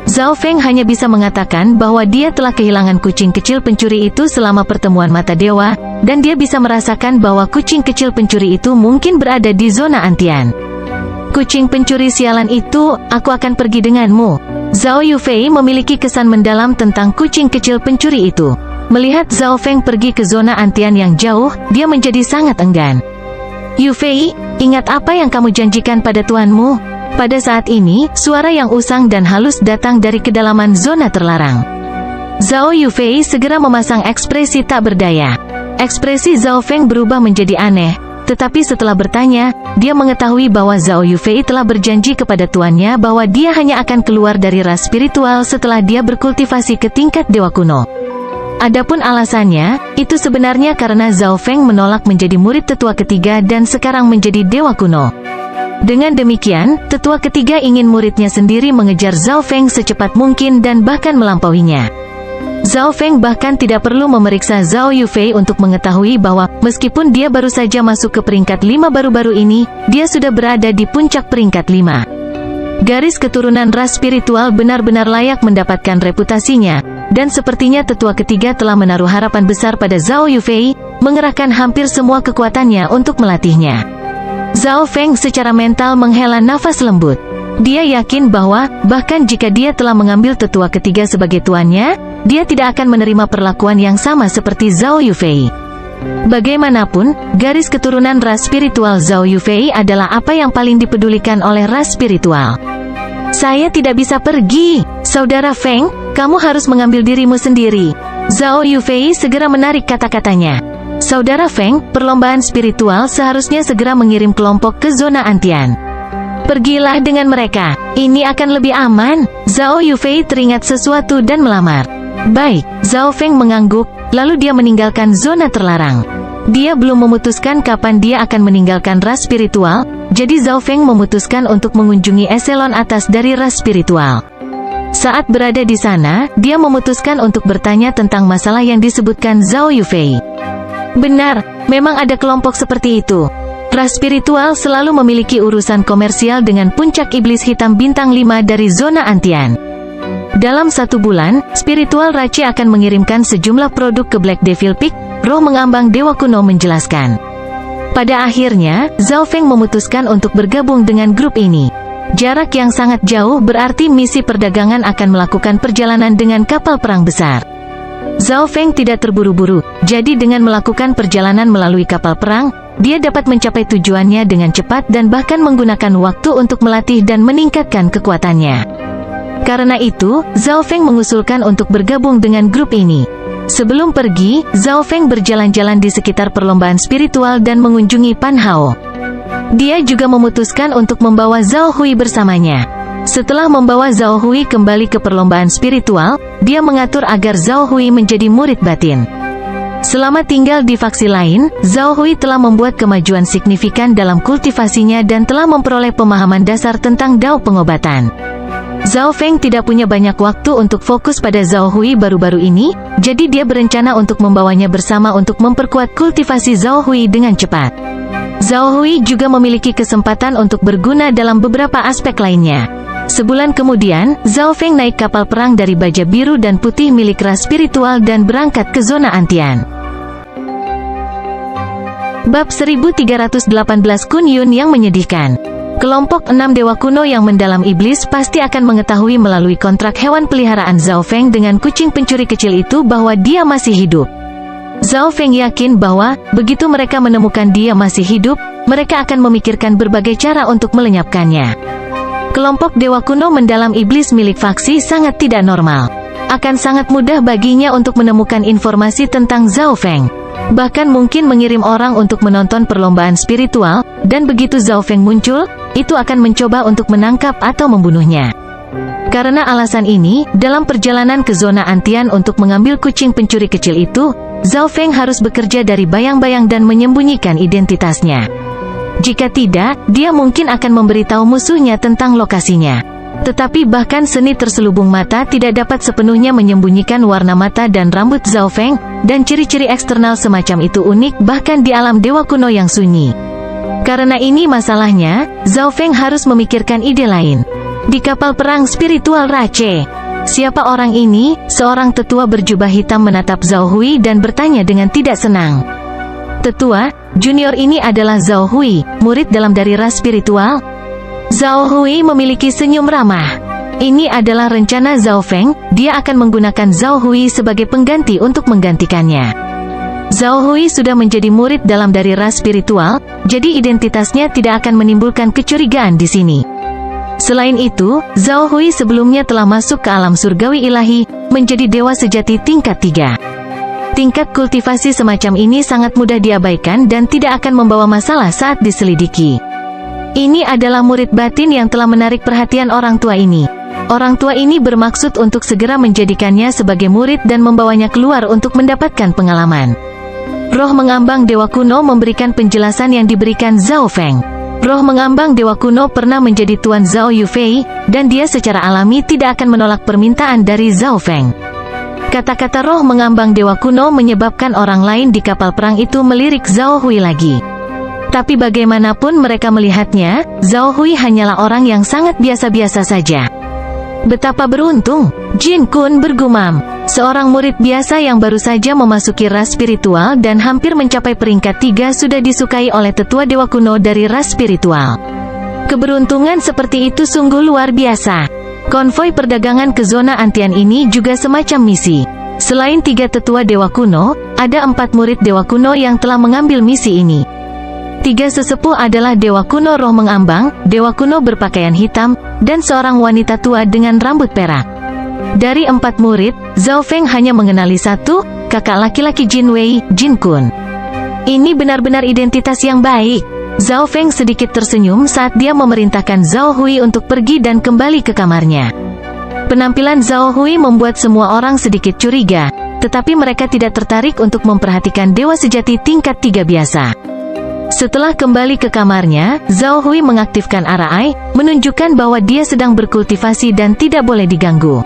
Zhao Feng hanya bisa mengatakan bahwa dia telah kehilangan kucing kecil pencuri itu selama pertemuan mata dewa, dan dia bisa merasakan bahwa kucing kecil pencuri itu mungkin berada di zona Antian. Kucing pencuri sialan itu, aku akan pergi denganmu. Zhao Yufei memiliki kesan mendalam tentang kucing kecil pencuri itu. Melihat Zhao Feng pergi ke zona Antian yang jauh, dia menjadi sangat enggan. Yufei, ingat apa yang kamu janjikan pada tuanmu? Pada saat ini, suara yang usang dan halus datang dari kedalaman zona terlarang. Zhao Yufei segera memasang ekspresi tak berdaya. Ekspresi Zhao Feng berubah menjadi aneh, tetapi setelah bertanya, dia mengetahui bahwa Zhao Yufei telah berjanji kepada tuannya bahwa dia hanya akan keluar dari ras spiritual setelah dia berkultivasi ke tingkat dewa kuno. Adapun alasannya, itu sebenarnya karena Zhao Feng menolak menjadi murid tetua ketiga dan sekarang menjadi dewa kuno. Dengan demikian, tetua ketiga ingin muridnya sendiri mengejar Zhao Feng secepat mungkin dan bahkan melampauinya. Zhao Feng bahkan tidak perlu memeriksa Zhao Yufei untuk mengetahui bahwa, meskipun dia baru saja masuk ke peringkat 5 baru-baru ini, dia sudah berada di puncak peringkat 5. Garis keturunan ras spiritual benar-benar layak mendapatkan reputasinya, dan sepertinya tetua ketiga telah menaruh harapan besar pada Zhao Yufei, mengerahkan hampir semua kekuatannya untuk melatihnya. Zhao Feng secara mental menghela nafas lembut. Dia yakin bahwa, bahkan jika dia telah mengambil tetua ketiga sebagai tuannya, dia tidak akan menerima perlakuan yang sama seperti Zhao Yufei. Bagaimanapun, garis keturunan ras spiritual Zhao Yufei adalah apa yang paling dipedulikan oleh ras spiritual. Saya tidak bisa pergi. Saudara Feng, kamu harus mengambil dirimu sendiri. Zhao Yufei segera menarik kata-katanya. Saudara Feng, perlombaan spiritual seharusnya segera mengirim kelompok ke zona Antian. Pergilah dengan mereka. Ini akan lebih aman. Zhao Yufei teringat sesuatu dan melamar. Baik, Zhao Feng mengangguk, lalu dia meninggalkan zona terlarang. Dia belum memutuskan kapan dia akan meninggalkan ras spiritual, jadi Zhao Feng memutuskan untuk mengunjungi eselon atas dari ras spiritual. Saat berada di sana, dia memutuskan untuk bertanya tentang masalah yang disebutkan Zhao Yufei. Benar, memang ada kelompok seperti itu. Ras spiritual selalu memiliki urusan komersial dengan puncak iblis hitam bintang 5 dari zona Antian. Dalam 1 bulan, spiritual Rache akan mengirimkan sejumlah produk ke Black Devil Peak, roh mengambang dewa kuno menjelaskan. Pada akhirnya, Zhao Feng memutuskan untuk bergabung dengan grup ini. Jarak yang sangat jauh berarti misi perdagangan akan melakukan perjalanan dengan kapal perang besar. Zhao Feng tidak terburu-buru, jadi dengan melakukan perjalanan melalui kapal perang, dia dapat mencapai tujuannya dengan cepat dan bahkan menggunakan waktu untuk melatih dan meningkatkan kekuatannya. Karena itu, Zhao Feng mengusulkan untuk bergabung dengan grup ini. Sebelum pergi, Zhao Feng berjalan-jalan di sekitar perlombaan spiritual dan mengunjungi Pan Hao. Dia juga memutuskan untuk membawa Zhao Hui bersamanya. Setelah membawa Zhao Hui kembali ke perlombaan spiritual, dia mengatur agar Zhao Hui menjadi murid batin. Selama tinggal di faksi lain, Zhao Hui telah membuat kemajuan signifikan dalam kultivasinya dan telah memperoleh pemahaman dasar tentang Dao pengobatan. Zhao Feng tidak punya banyak waktu untuk fokus pada Zhao Hui baru-baru ini, jadi dia berencana untuk membawanya bersama untuk memperkuat kultivasi Zhao Hui dengan cepat. Zhao Hui juga memiliki kesempatan untuk berguna dalam beberapa aspek lainnya. Sebulan kemudian, Zhao Feng naik kapal perang dari baja biru dan putih milik ras spiritual dan berangkat ke zona Antian. Bab 1318 Kun Yun yang menyedihkan. Kelompok 6 dewa kuno yang mendalam iblis pasti akan mengetahui melalui kontrak hewan peliharaan Zhao Feng dengan kucing pencuri kecil itu bahwa dia masih hidup. Zhao Feng yakin bahwa, begitu mereka menemukan dia masih hidup, mereka akan memikirkan berbagai cara untuk melenyapkannya. Kelompok dewa kuno mendalam iblis milik faksi sangat tidak normal. Akan sangat mudah baginya untuk menemukan informasi tentang Zhao Feng. Bahkan mungkin mengirim orang untuk menonton perlombaan spiritual, dan begitu Zhao Feng muncul, itu akan mencoba untuk menangkap atau membunuhnya. Karena alasan ini, dalam perjalanan ke zona Antian untuk mengambil kucing pencuri kecil itu, Zhao Feng harus bekerja dari bayang-bayang dan menyembunyikan identitasnya. Jika tidak, dia mungkin akan memberitahu musuhnya tentang lokasinya. Tetapi bahkan seni terselubung mata tidak dapat sepenuhnya menyembunyikan warna mata dan rambut Zhao Feng, dan ciri-ciri eksternal semacam itu unik bahkan di alam dewa kuno yang sunyi. Karena ini masalahnya, Zhao Feng harus memikirkan ide lain. Di kapal perang spiritual Rache, siapa orang ini? Seorang tetua berjubah hitam menatap Zhao Hui dan bertanya dengan tidak senang. Tetua, junior ini adalah Zhao Hui, murid dalam dari ras spiritual? Zhao Hui memiliki senyum ramah. Ini adalah rencana Zhao Feng, dia akan menggunakan Zhao Hui sebagai pengganti untuk menggantikannya. Zhao Hui sudah menjadi murid dalam dari ras spiritual, jadi identitasnya tidak akan menimbulkan kecurigaan di sini. Selain itu, Zhao Hui sebelumnya telah masuk ke alam surgawi ilahi, menjadi dewa sejati tingkat 3. Tingkat kultivasi semacam ini sangat mudah diabaikan dan tidak akan membawa masalah saat diselidiki. Ini adalah murid batin yang telah menarik perhatian orang tua ini. Orang tua ini bermaksud untuk segera menjadikannya sebagai murid dan membawanya keluar untuk mendapatkan pengalaman. Roh mengambang dewa kuno memberikan penjelasan yang diberikan Zhao Feng. Roh mengambang dewa kuno pernah menjadi tuan Zhao Yufei, dan dia secara alami tidak akan menolak permintaan dari Zhao Feng. Kata-kata roh mengambang dewa kuno menyebabkan orang lain di kapal perang itu melirik Zhao Hui lagi. Tapi bagaimanapun mereka melihatnya, Zhao Hui hanyalah orang yang sangat biasa-biasa saja. Betapa beruntung, Jin Kun bergumam. Seorang murid biasa yang baru saja memasuki ras spiritual dan hampir mencapai peringkat 3 sudah disukai oleh tetua dewa kuno dari ras spiritual. Keberuntungan seperti itu sungguh luar biasa. Konvoi perdagangan ke zona Antian ini juga semacam misi. Selain 3 tetua dewa kuno, ada 4 murid dewa kuno yang telah mengambil misi ini. 3 sesepuh adalah dewa kuno roh mengambang, dewa kuno berpakaian hitam, dan seorang wanita tua dengan rambut perak. Dari 4 murid, Zhao Feng hanya mengenali 1, kakak laki-laki Jin Wei, Jin Kun. Ini benar-benar identitas yang baik. Zhao Feng sedikit tersenyum saat dia memerintahkan Zhao Hui untuk pergi dan kembali ke kamarnya. Penampilan Zhao Hui membuat semua orang sedikit curiga. tetapi mereka tidak tertarik untuk memperhatikan dewa sejati tingkat 3 biasa. Setelah kembali ke kamarnya, Zhao Hui mengaktifkan Arai, menunjukkan bahwa dia sedang berkultivasi dan tidak boleh diganggu.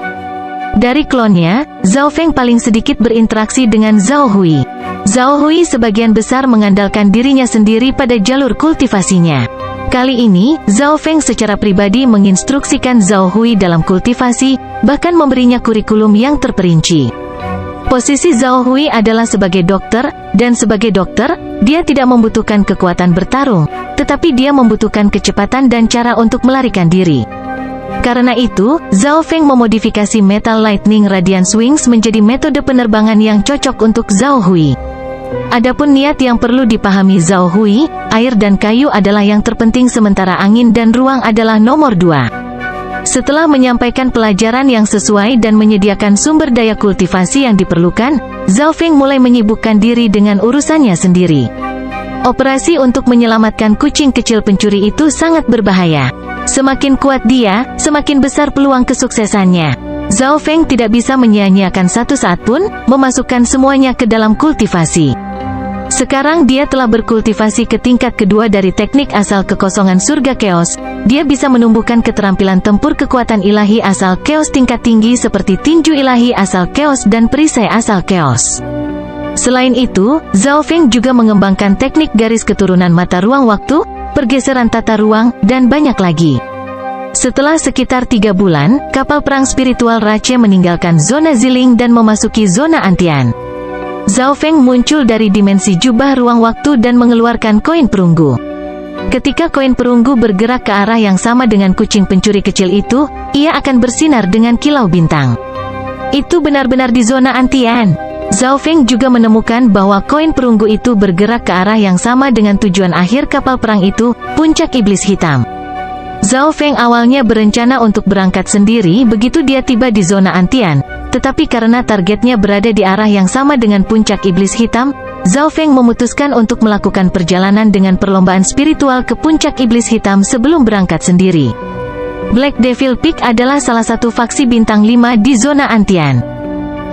Dari klonnya, Zhao Feng paling sedikit berinteraksi dengan Zhao Hui. Zhao Hui sebagian besar mengandalkan dirinya sendiri pada jalur kultivasinya. Kali ini, Zhao Feng secara pribadi menginstruksikan Zhao Hui dalam kultivasi, bahkan memberinya kurikulum yang terperinci. Posisi Zhao Hui adalah sebagai dokter, dan sebagai dokter, dia tidak membutuhkan kekuatan bertarung, tetapi dia membutuhkan kecepatan dan cara untuk melarikan diri. Karena itu, Zhao Feng memodifikasi Metal Lightning Radiance Wings menjadi metode penerbangan yang cocok untuk Zhao Hui. Adapun niat yang perlu dipahami Zhao Hui, air dan kayu adalah yang terpenting sementara angin dan ruang adalah nomor 2. Setelah menyampaikan pelajaran yang sesuai dan menyediakan sumber daya kultivasi yang diperlukan, Zhao Feng mulai menyibukkan diri dengan urusannya sendiri. Operasi untuk menyelamatkan kucing kecil pencuri itu sangat berbahaya. Semakin kuat dia, semakin besar peluang kesuksesannya. Zhao Feng tidak bisa menyia-nyiakan satu saat pun, memasukkan semuanya ke dalam kultivasi. Sekarang dia telah berkultivasi ke tingkat kedua dari teknik asal kekosongan surga Chaos. Dia bisa menumbuhkan keterampilan tempur kekuatan ilahi asal Chaos tingkat tinggi seperti tinju ilahi asal Chaos dan perisai asal Chaos. Selain itu, Zhao Feng juga mengembangkan teknik garis keturunan mata ruang waktu, pergeseran tata ruang, dan banyak lagi. Setelah sekitar 3 bulan, kapal perang spiritual Rache meninggalkan zona Ziling dan memasuki zona Antian. Zhao Feng muncul dari dimensi jubah ruang waktu dan mengeluarkan koin perunggu. Ketika koin perunggu bergerak ke arah yang sama dengan kucing pencuri kecil itu, ia akan bersinar dengan kilau bintang. Itu benar-benar di zona Antian. Zhao Feng juga menemukan bahwa koin perunggu itu bergerak ke arah yang sama dengan tujuan akhir kapal perang itu, puncak iblis hitam. Zhao Feng awalnya berencana untuk berangkat sendiri begitu dia tiba di zona Antian, tetapi karena targetnya berada di arah yang sama dengan puncak iblis hitam, Zhao Feng memutuskan untuk melakukan perjalanan dengan perlombaan spiritual ke puncak iblis hitam sebelum berangkat sendiri. Black Devil Peak adalah salah satu faksi bintang 5 di zona Antian.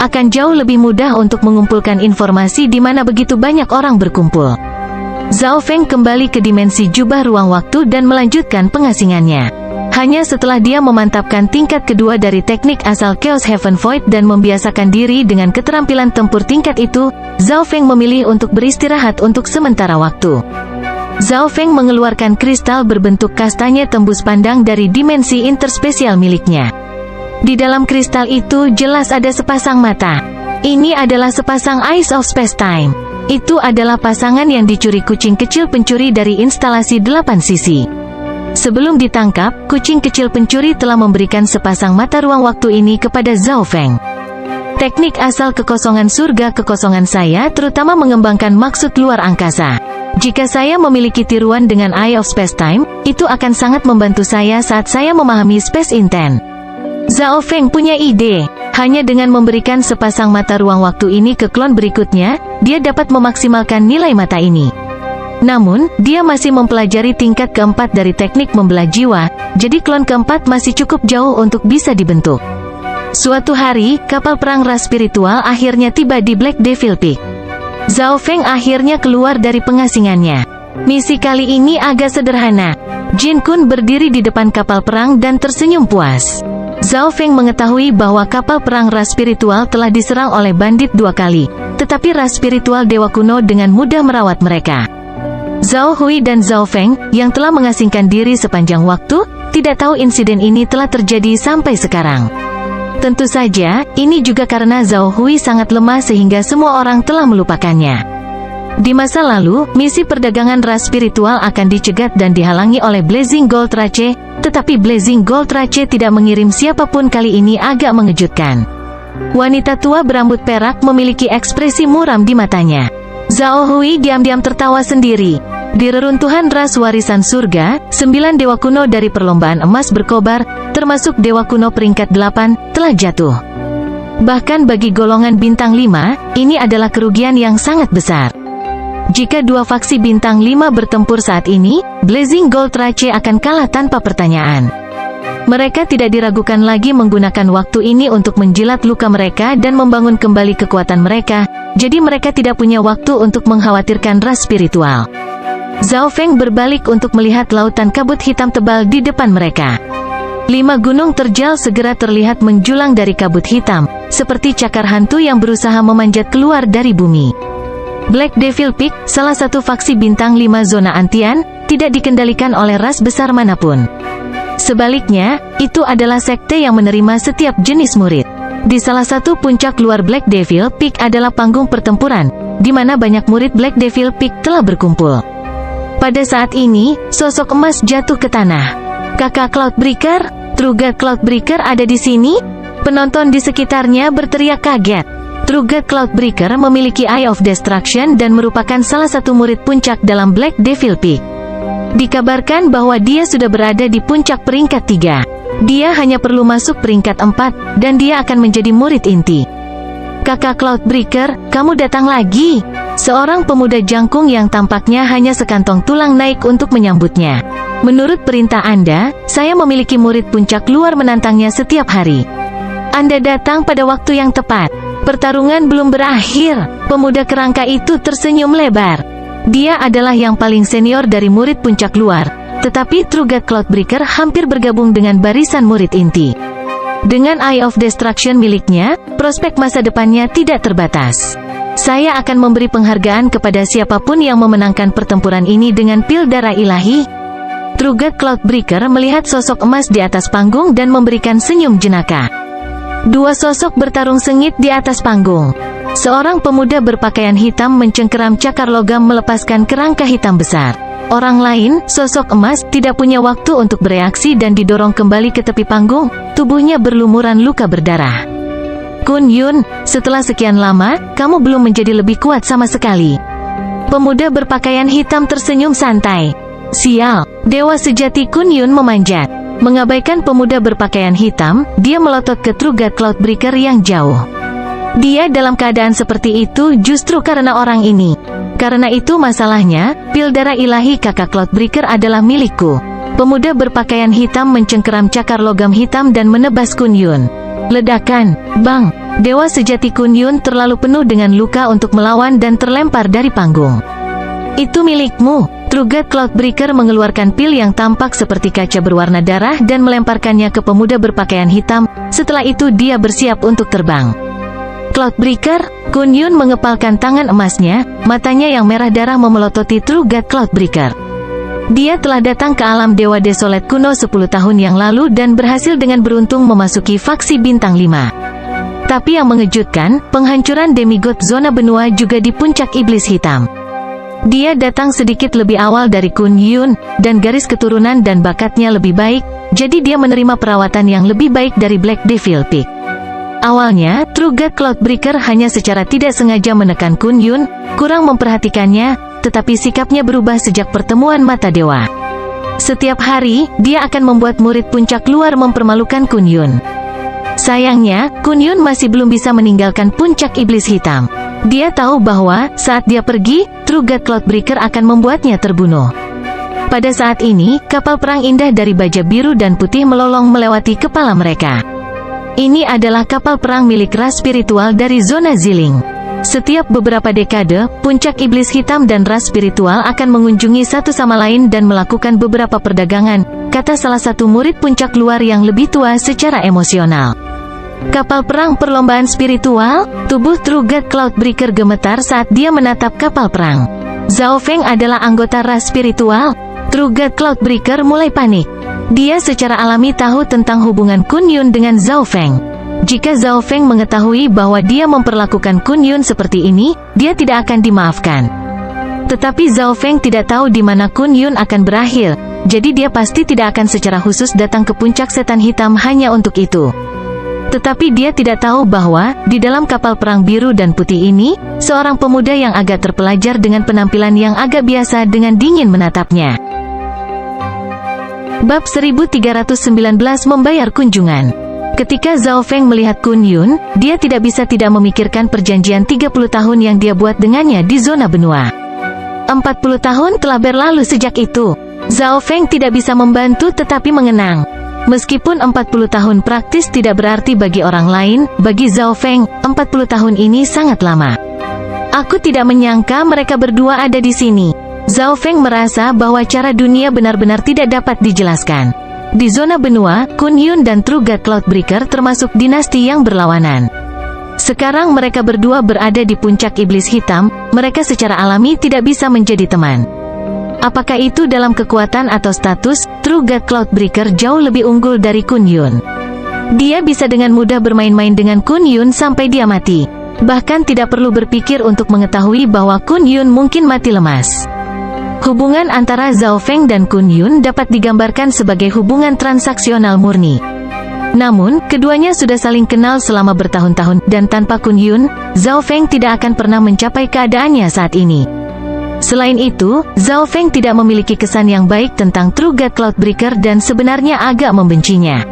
Akan jauh lebih mudah untuk mengumpulkan informasi di mana begitu banyak orang berkumpul. Zhao Feng kembali ke dimensi jubah ruang waktu dan melanjutkan pengasingannya. Hanya setelah dia memantapkan tingkat kedua dari teknik asal Chaos Heaven Void dan membiasakan diri dengan keterampilan tempur tingkat itu, Zhao Feng memilih untuk beristirahat untuk sementara waktu. Zhao Feng mengeluarkan kristal berbentuk kastanya tembus pandang dari dimensi interspesial miliknya. Di dalam kristal itu jelas ada sepasang mata. Ini adalah sepasang Eyes of Space-Time. Itu adalah pasangan yang dicuri kucing kecil pencuri dari instalasi 8 sisi. Sebelum ditangkap, kucing kecil pencuri telah memberikan sepasang mata ruang waktu ini kepada Zhao Feng. Teknik asal kekosongan surga kekosongan saya terutama mengembangkan maksud luar angkasa. Jika saya memiliki tiruan dengan Eye of Space-Time, itu akan sangat membantu saya saat saya memahami Space Intent. Zhao Feng punya ide. Hanya dengan memberikan sepasang mata ruang waktu ini ke klon berikutnya, dia dapat memaksimalkan nilai mata ini. Namun, dia masih mempelajari tingkat keempat dari teknik membelah jiwa, jadi klon keempat masih cukup jauh untuk bisa dibentuk. Suatu hari, kapal perang ras spiritual akhirnya tiba di Black Devil Peak. Zhao Feng akhirnya keluar dari pengasingannya. Misi kali ini agak sederhana. Jin Kun berdiri di depan kapal perang dan tersenyum puas. Zhao Feng mengetahui bahwa kapal perang ras spiritual telah diserang oleh bandit 2 kali, tetapi ras spiritual dewa kuno dengan mudah merawat mereka. Zhao Hui dan Zhao Feng, yang telah mengasingkan diri sepanjang waktu, tidak tahu insiden ini telah terjadi sampai sekarang. Tentu saja, ini juga karena Zhao Hui sangat lemah sehingga semua orang telah melupakannya. Di masa lalu, misi perdagangan ras spiritual akan dicegat dan dihalangi oleh Blazing Gold Rache, tetapi Blazing Gold Rache tidak mengirim siapapun kali ini agak mengejutkan. Wanita tua berambut perak memiliki ekspresi muram di matanya. Zhao Hui diam-diam tertawa sendiri. Di reruntuhan ras warisan surga, 9 dewa kuno dari perlombaan emas berkobar, termasuk dewa kuno peringkat 8, telah jatuh. Bahkan bagi golongan bintang 5, ini adalah kerugian yang sangat besar. Jika 2 faksi bintang 5 bertempur saat ini, Blazing Gold Rache akan kalah tanpa pertanyaan. Mereka tidak diragukan lagi menggunakan waktu ini untuk menjilat luka mereka dan membangun kembali kekuatan mereka, jadi mereka tidak punya waktu untuk mengkhawatirkan ras spiritual. Zhao Feng berbalik untuk melihat lautan kabut hitam tebal di depan mereka. 5 gunung terjal segera terlihat menjulang dari kabut hitam, seperti cakar hantu yang berusaha memanjat keluar dari bumi. Black Devil Peak, salah satu faksi bintang 5 zona antian, tidak dikendalikan oleh ras besar manapun. Sebaliknya, itu adalah sekte yang menerima setiap jenis murid. Di salah satu puncak luar Black Devil Peak adalah panggung pertempuran, di mana banyak murid Black Devil Peak telah berkumpul. Pada saat ini, sosok emas jatuh ke tanah. Kakak Cloudbreaker, True God Cloudbreaker ada di sini? Penonton di sekitarnya berteriak kaget. True God Cloudbreaker memiliki Eye of Destruction dan merupakan salah satu murid puncak dalam Black Devil Peak. Dikabarkan bahwa dia sudah berada di puncak peringkat 3. Dia hanya perlu masuk peringkat 4, dan dia akan menjadi murid inti. Kakak Cloudbreaker, kamu datang lagi. Seorang pemuda jangkung yang tampaknya hanya sekantong tulang naik untuk menyambutnya. Menurut perintah Anda, saya memiliki murid puncak luar menantangnya setiap hari. Anda datang pada waktu yang tepat. Pertarungan belum berakhir. Pemuda kerangka itu tersenyum lebar. Dia adalah yang paling senior dari murid puncak luar, tetapi True God Cloudbreaker hampir bergabung dengan barisan murid inti. Dengan Eye of Destruction miliknya, prospek masa depannya tidak terbatas. Saya akan memberi penghargaan kepada siapapun yang memenangkan pertempuran ini dengan pil darah ilahi. True God Cloudbreaker melihat sosok emas di atas panggung dan memberikan senyum jenaka. 2 sosok bertarung sengit di atas panggung. Seorang pemuda berpakaian hitam mencengkeram cakar logam melepaskan kerangka hitam besar. Orang lain, sosok emas, tidak punya waktu untuk bereaksi dan didorong kembali ke tepi panggung, tubuhnya berlumuran luka berdarah. Kun Yun, setelah sekian lama, kamu belum menjadi lebih kuat sama sekali. Pemuda berpakaian hitam tersenyum santai. Sial, dewa sejati Kun Yun memanjat. Mengabaikan pemuda berpakaian hitam, dia melotot ke True God Cloudbreaker yang jauh. Dia dalam keadaan seperti itu justru karena orang ini. Karena itu masalahnya, pil darah ilahi kakak Cloudbreaker adalah milikku. Pemuda berpakaian hitam mencengkeram cakar logam hitam dan menebas Kun Yun. Ledakan, bang, dewa sejati Kun Yun terlalu penuh dengan luka untuk melawan dan terlempar dari panggung. Itu milikmu. True God Cloudbreaker mengeluarkan pil yang tampak seperti kaca berwarna darah dan melemparkannya ke pemuda berpakaian hitam. Setelah itu dia bersiap untuk terbang. Cloudbreaker, Kun Yun mengepalkan tangan emasnya, matanya yang merah darah memelototi True God Cloudbreaker. Dia telah datang ke alam Dewa Desolate kuno 10 tahun yang lalu dan berhasil dengan beruntung memasuki faksi bintang 5. Tapi yang mengejutkan, penghancuran demigod zona benua juga di puncak iblis hitam. Dia datang sedikit lebih awal dari Kun Yun, dan garis keturunan dan bakatnya lebih baik, jadi dia menerima perawatan yang lebih baik dari Black Devil Peak. Awalnya, True God Cloudbreaker hanya secara tidak sengaja menekan Kun Yun, kurang memperhatikannya, tetapi sikapnya berubah sejak pertemuan mata dewa. Setiap hari, dia akan membuat murid puncak luar mempermalukan Kun Yun. Sayangnya, Kun Yun masih belum bisa meninggalkan puncak iblis hitam. Dia tahu bahwa, saat dia pergi, True God Cloudbreaker akan membuatnya terbunuh. Pada saat ini, kapal perang indah dari baja biru dan putih melolong melewati kepala mereka. Ini adalah kapal perang milik ras spiritual dari zona Ziling. Setiap beberapa dekade, puncak iblis hitam dan ras spiritual akan mengunjungi satu sama lain dan melakukan beberapa perdagangan, kata salah satu murid puncak luar yang lebih tua secara emosional. Kapal perang perlombaan spiritual? Tubuh True God Cloudbreaker gemetar saat dia menatap kapal perang. Zhao Feng adalah anggota ras spiritual? True God Cloudbreaker mulai panik. Dia secara alami tahu tentang hubungan Kun Yun dengan Zhao Feng. Jika Zhao Feng mengetahui bahwa dia memperlakukan Kun Yun seperti ini, dia tidak akan dimaafkan. Tetapi Zhao Feng tidak tahu di mana Kun Yun akan berakhir, jadi dia pasti tidak akan secara khusus datang ke puncak setan hitam hanya untuk itu. Tetapi dia tidak tahu bahwa, di dalam kapal perang biru dan putih ini, seorang pemuda yang agak terpelajar dengan penampilan yang agak biasa dengan dingin menatapnya. Bab 1319 membayar kunjungan. Ketika Zhao Feng melihat Kun Yun, dia tidak bisa tidak memikirkan perjanjian 30 tahun yang dia buat dengannya di zona benua. 40 tahun telah berlalu sejak itu. Zhao Feng tidak bisa membantu tetapi mengenang. Meskipun 40 tahun praktis tidak berarti bagi orang lain, bagi Zhao Feng, 40 tahun ini sangat lama. Aku tidak menyangka mereka berdua ada di sini. Zhao Feng merasa bahwa cara dunia benar-benar tidak dapat dijelaskan. Di zona benua, Kun Yun dan True God Cloudbreaker termasuk dinasti yang berlawanan. Sekarang mereka berdua berada di puncak iblis hitam, mereka secara alami tidak bisa menjadi teman. Apakah itu dalam kekuatan atau status, True God Cloudbreaker jauh lebih unggul dari Kun Yun. Dia bisa dengan mudah bermain-main dengan Kun Yun sampai dia mati. Bahkan tidak perlu berpikir untuk mengetahui bahwa Kun Yun mungkin mati lemas. Hubungan antara Zhao Feng dan Kun Yun dapat digambarkan sebagai hubungan transaksional murni. Namun, keduanya sudah saling kenal selama bertahun-tahun, dan tanpa Kun Yun, Zhao Feng tidak akan pernah mencapai keadaannya saat ini. Selain itu, Zhao Feng tidak memiliki kesan yang baik tentang True God Cloudbreaker dan sebenarnya agak membencinya.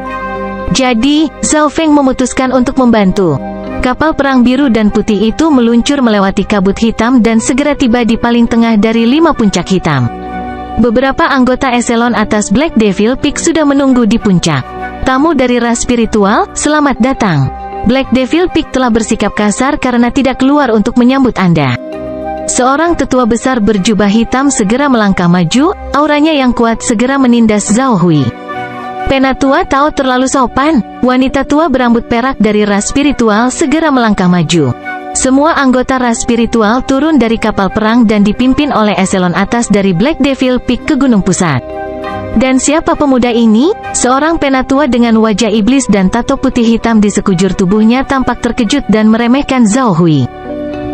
Jadi, Zhao Feng memutuskan untuk membantu. Kapal perang biru dan putih itu meluncur melewati kabut hitam dan segera tiba di paling tengah dari 5 puncak hitam. Beberapa anggota eselon atas Black Devil Peak sudah menunggu di puncak. Tamu dari ras spiritual, selamat datang. Black Devil Peak telah bersikap kasar karena tidak keluar untuk menyambut Anda. Seorang tetua besar berjubah hitam segera melangkah maju, auranya yang kuat segera menindas Zhao Hui. Penatua Tao terlalu sopan. Wanita tua berambut perak dari ras spiritual segera melangkah maju. Semua anggota ras spiritual turun dari kapal perang dan dipimpin oleh eselon atas dari Black Devil Peak ke Gunung Pusat. Dan siapa pemuda ini? Seorang penatua dengan wajah iblis dan tato putih hitam di sekujur tubuhnya tampak terkejut dan meremehkan Zhao Hui.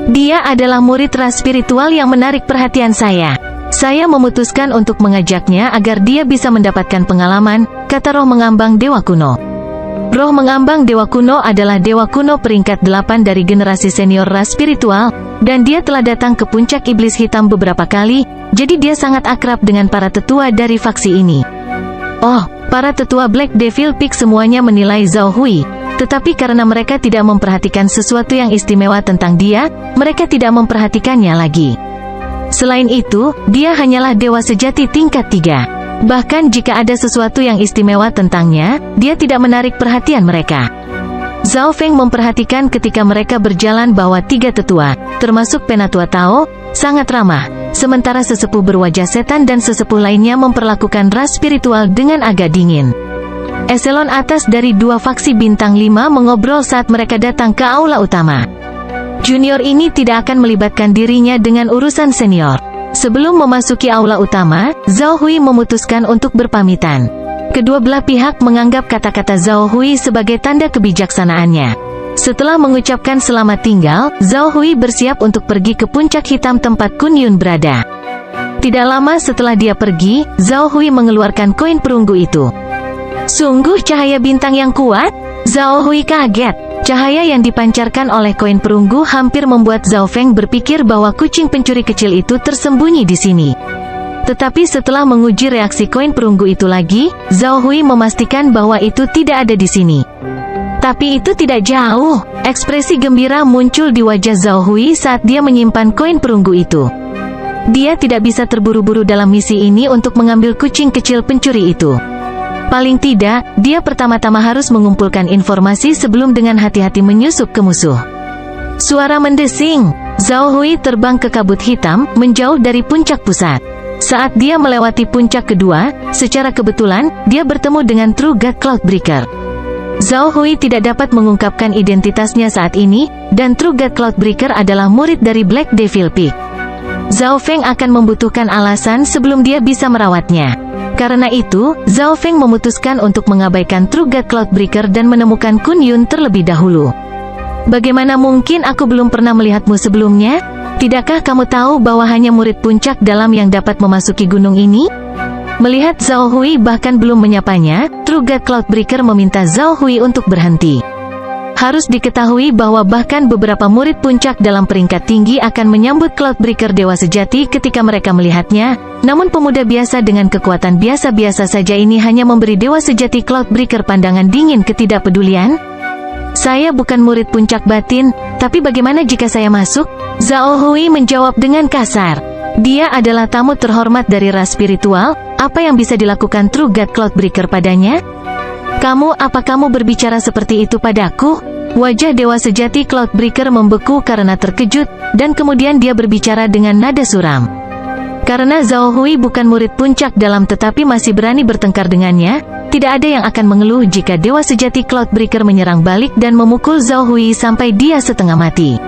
Dia adalah murid ras spiritual yang menarik perhatian saya. Saya memutuskan untuk mengajaknya agar dia bisa mendapatkan pengalaman, kata roh mengambang Dewa Kuno. Roh mengambang Dewa Kuno adalah Dewa Kuno peringkat 8 dari generasi senior ras spiritual, dan dia telah datang ke puncak iblis hitam beberapa kali, jadi dia sangat akrab dengan para tetua dari faksi ini. Oh, para tetua Black Devil Peak semuanya menilai Zhao Hui, tetapi karena mereka tidak memperhatikan sesuatu yang istimewa tentang dia, mereka tidak memperhatikannya lagi. Selain itu, dia hanyalah dewa sejati tingkat 3. Bahkan jika ada sesuatu yang istimewa tentangnya, dia tidak menarik perhatian mereka. Zhao Feng memperhatikan ketika mereka berjalan bahwa 3 tetua, termasuk Penatua Tao, sangat ramah, sementara sesepuh berwajah setan dan sesepuh lainnya memperlakukan ras spiritual dengan agak dingin. Eselon atas dari 2 faksi bintang 5 mengobrol saat mereka datang ke aula utama. Junior ini tidak akan melibatkan dirinya dengan urusan senior. Sebelum memasuki aula utama, Zhao Hui memutuskan untuk berpamitan. Kedua belah pihak menganggap kata-kata Zhao Hui sebagai tanda kebijaksanaannya. Setelah mengucapkan selamat tinggal, Zhao Hui bersiap untuk pergi ke puncak hitam tempat Kun Yun berada. Tidak lama setelah dia pergi, Zhao Hui mengeluarkan koin perunggu itu. Sungguh cahaya bintang yang kuat? Zhao Hui kaget. Cahaya yang dipancarkan oleh koin perunggu hampir membuat Zhao Feng berpikir bahwa kucing pencuri kecil itu tersembunyi di sini. Tetapi setelah menguji reaksi koin perunggu itu lagi, Zhao Hui memastikan bahwa itu tidak ada di sini. Tapi itu tidak jauh. Ekspresi gembira muncul di wajah Zhao Hui saat dia menyimpan koin perunggu itu. Dia tidak bisa terburu-buru dalam misi ini untuk mengambil kucing kecil pencuri itu. Paling tidak, dia pertama-tama harus mengumpulkan informasi sebelum dengan hati-hati menyusup ke musuh. Suara mendesing. Zhao Hui terbang ke kabut hitam, menjauh dari puncak pusat. Saat dia melewati puncak kedua, secara kebetulan, dia bertemu dengan True God Cloudbreaker. Zhao Hui tidak dapat mengungkapkan identitasnya saat ini, dan True God Cloudbreaker adalah murid dari Black Devil Peak. Zhao Feng akan membutuhkan alasan sebelum dia bisa merawatnya. Karena itu, Zhao Feng memutuskan untuk mengabaikan True God Cloudbreaker dan menemukan Kun Yun terlebih dahulu. Bagaimana mungkin aku belum pernah melihatmu sebelumnya? Tidakkah kamu tahu bahwa hanya murid puncak dalam yang dapat memasuki gunung ini? Melihat Zhao Hui bahkan belum menyapanya, True God Cloudbreaker meminta Zhao Hui untuk berhenti. Harus diketahui bahwa bahkan beberapa murid puncak dalam peringkat tinggi akan menyambut Cloudbreaker Dewa Sejati ketika mereka melihatnya, namun pemuda biasa dengan kekuatan biasa-biasa saja ini hanya memberi Dewa Sejati Cloudbreaker pandangan dingin ketidakpedulian. Saya bukan murid puncak batin, tapi bagaimana jika saya masuk? Zhao Hui menjawab dengan kasar. Dia adalah tamu terhormat dari ras spiritual, apa yang bisa dilakukan True God Cloudbreaker padanya? Apa kamu berbicara seperti itu padaku? Wajah Dewa Sejati Cloudbreaker membeku karena terkejut, dan kemudian dia berbicara dengan nada suram. Karena Zhao Hui bukan murid puncak dalam tetapi masih berani bertengkar dengannya, tidak ada yang akan mengeluh jika Dewa Sejati Cloudbreaker menyerang balik dan memukul Zhao Hui sampai dia setengah mati.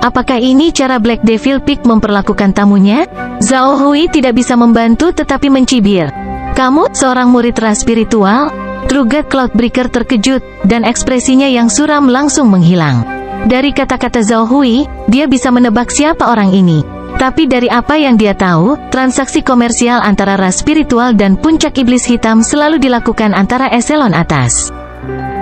Apakah ini cara Black Devil Peak memperlakukan tamunya? Zhao Hui tidak bisa membantu tetapi mencibir. Kamu, seorang murid ras spiritual? True God Cloudbreaker terkejut, dan ekspresinya yang suram langsung menghilang. Dari kata-kata Zhao Hui, dia bisa menebak siapa orang ini. Tapi dari apa yang dia tahu, transaksi komersial antara ras spiritual dan puncak iblis hitam selalu dilakukan antara eselon atas.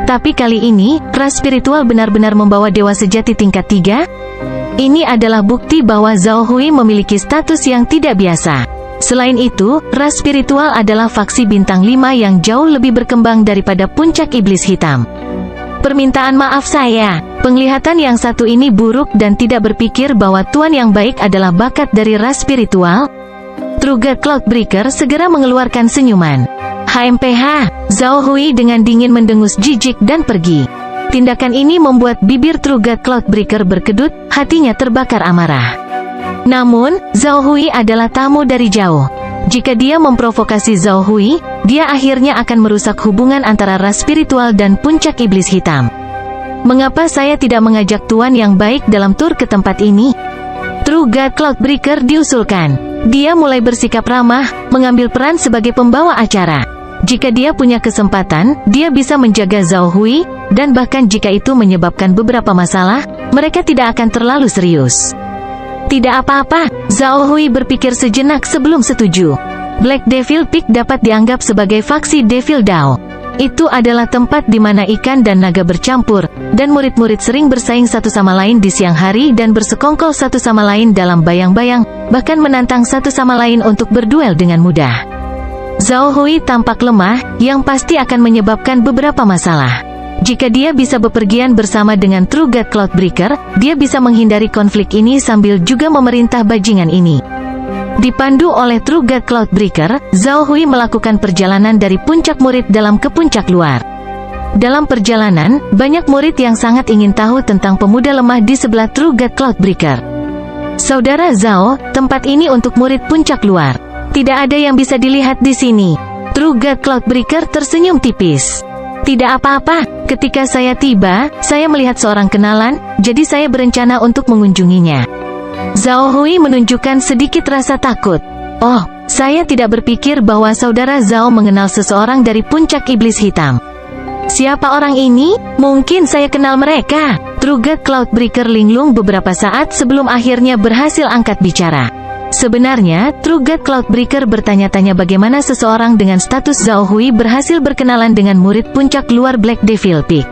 Tapi kali ini, ras spiritual benar-benar membawa Dewa Sejati tingkat 3? Ini adalah bukti bahwa Zhao Hui memiliki status yang tidak biasa. Selain itu, ras spiritual adalah faksi bintang 5 yang jauh lebih berkembang daripada puncak iblis hitam. Permintaan maaf saya, penglihatan yang satu ini buruk dan tidak berpikir bahwa tuan yang baik adalah bakat dari ras spiritual. True God Cloudbreaker segera mengeluarkan senyuman. HMPH, Zhao Hui dengan dingin mendengus jijik dan pergi. Tindakan ini membuat bibir True God Cloudbreaker berkedut, hatinya terbakar amarah. Namun, Zhao Hui adalah tamu dari jauh. Jika dia memprovokasi Zhao Hui, dia akhirnya akan merusak hubungan antara ras spiritual dan puncak iblis hitam. Mengapa saya tidak mengajak tuan yang baik dalam tur ke tempat ini? True God Cloudbreaker diusulkan. Dia mulai bersikap ramah, mengambil peran sebagai pembawa acara. Jika dia punya kesempatan, dia bisa menjaga Zhao Hui, dan bahkan jika itu menyebabkan beberapa masalah, mereka tidak akan terlalu serius. Tidak apa-apa, Zhao Hui berpikir sejenak sebelum setuju. Black Devil Peak dapat dianggap sebagai faksi Devil Dao. Itu adalah tempat di mana ikan dan naga bercampur, dan murid-murid sering bersaing satu sama lain di siang hari dan bersekongkol satu sama lain dalam bayang-bayang, bahkan menantang satu sama lain untuk berduel dengan mudah. Zhao Hui tampak lemah, yang pasti akan menyebabkan beberapa masalah. Jika dia bisa bepergian bersama dengan True God Cloudbreaker, dia bisa menghindari konflik ini sambil juga memerintah bajingan ini. Dipandu oleh True God Cloudbreaker, Zhao Hui melakukan perjalanan dari puncak murid dalam ke puncak luar. Dalam perjalanan, banyak murid yang sangat ingin tahu tentang pemuda lemah di sebelah True God Cloudbreaker. Saudara Zhao, tempat ini untuk murid puncak luar. Tidak ada yang bisa dilihat di sini. True God Cloudbreaker tersenyum tipis. Tidak apa-apa, ketika saya tiba, saya melihat seorang kenalan, jadi saya berencana untuk mengunjunginya. Zhao Hui menunjukkan sedikit rasa takut. Oh, saya tidak berpikir bahwa saudara Zhao mengenal seseorang dari puncak iblis hitam. Siapa orang ini? Mungkin saya kenal mereka. True God Cloudbreaker linglung beberapa saat sebelum akhirnya berhasil angkat bicara. Sebenarnya, True God Cloudbreaker bertanya-tanya bagaimana seseorang dengan status Zhao Hui berhasil berkenalan dengan murid puncak luar Black Devil Peak.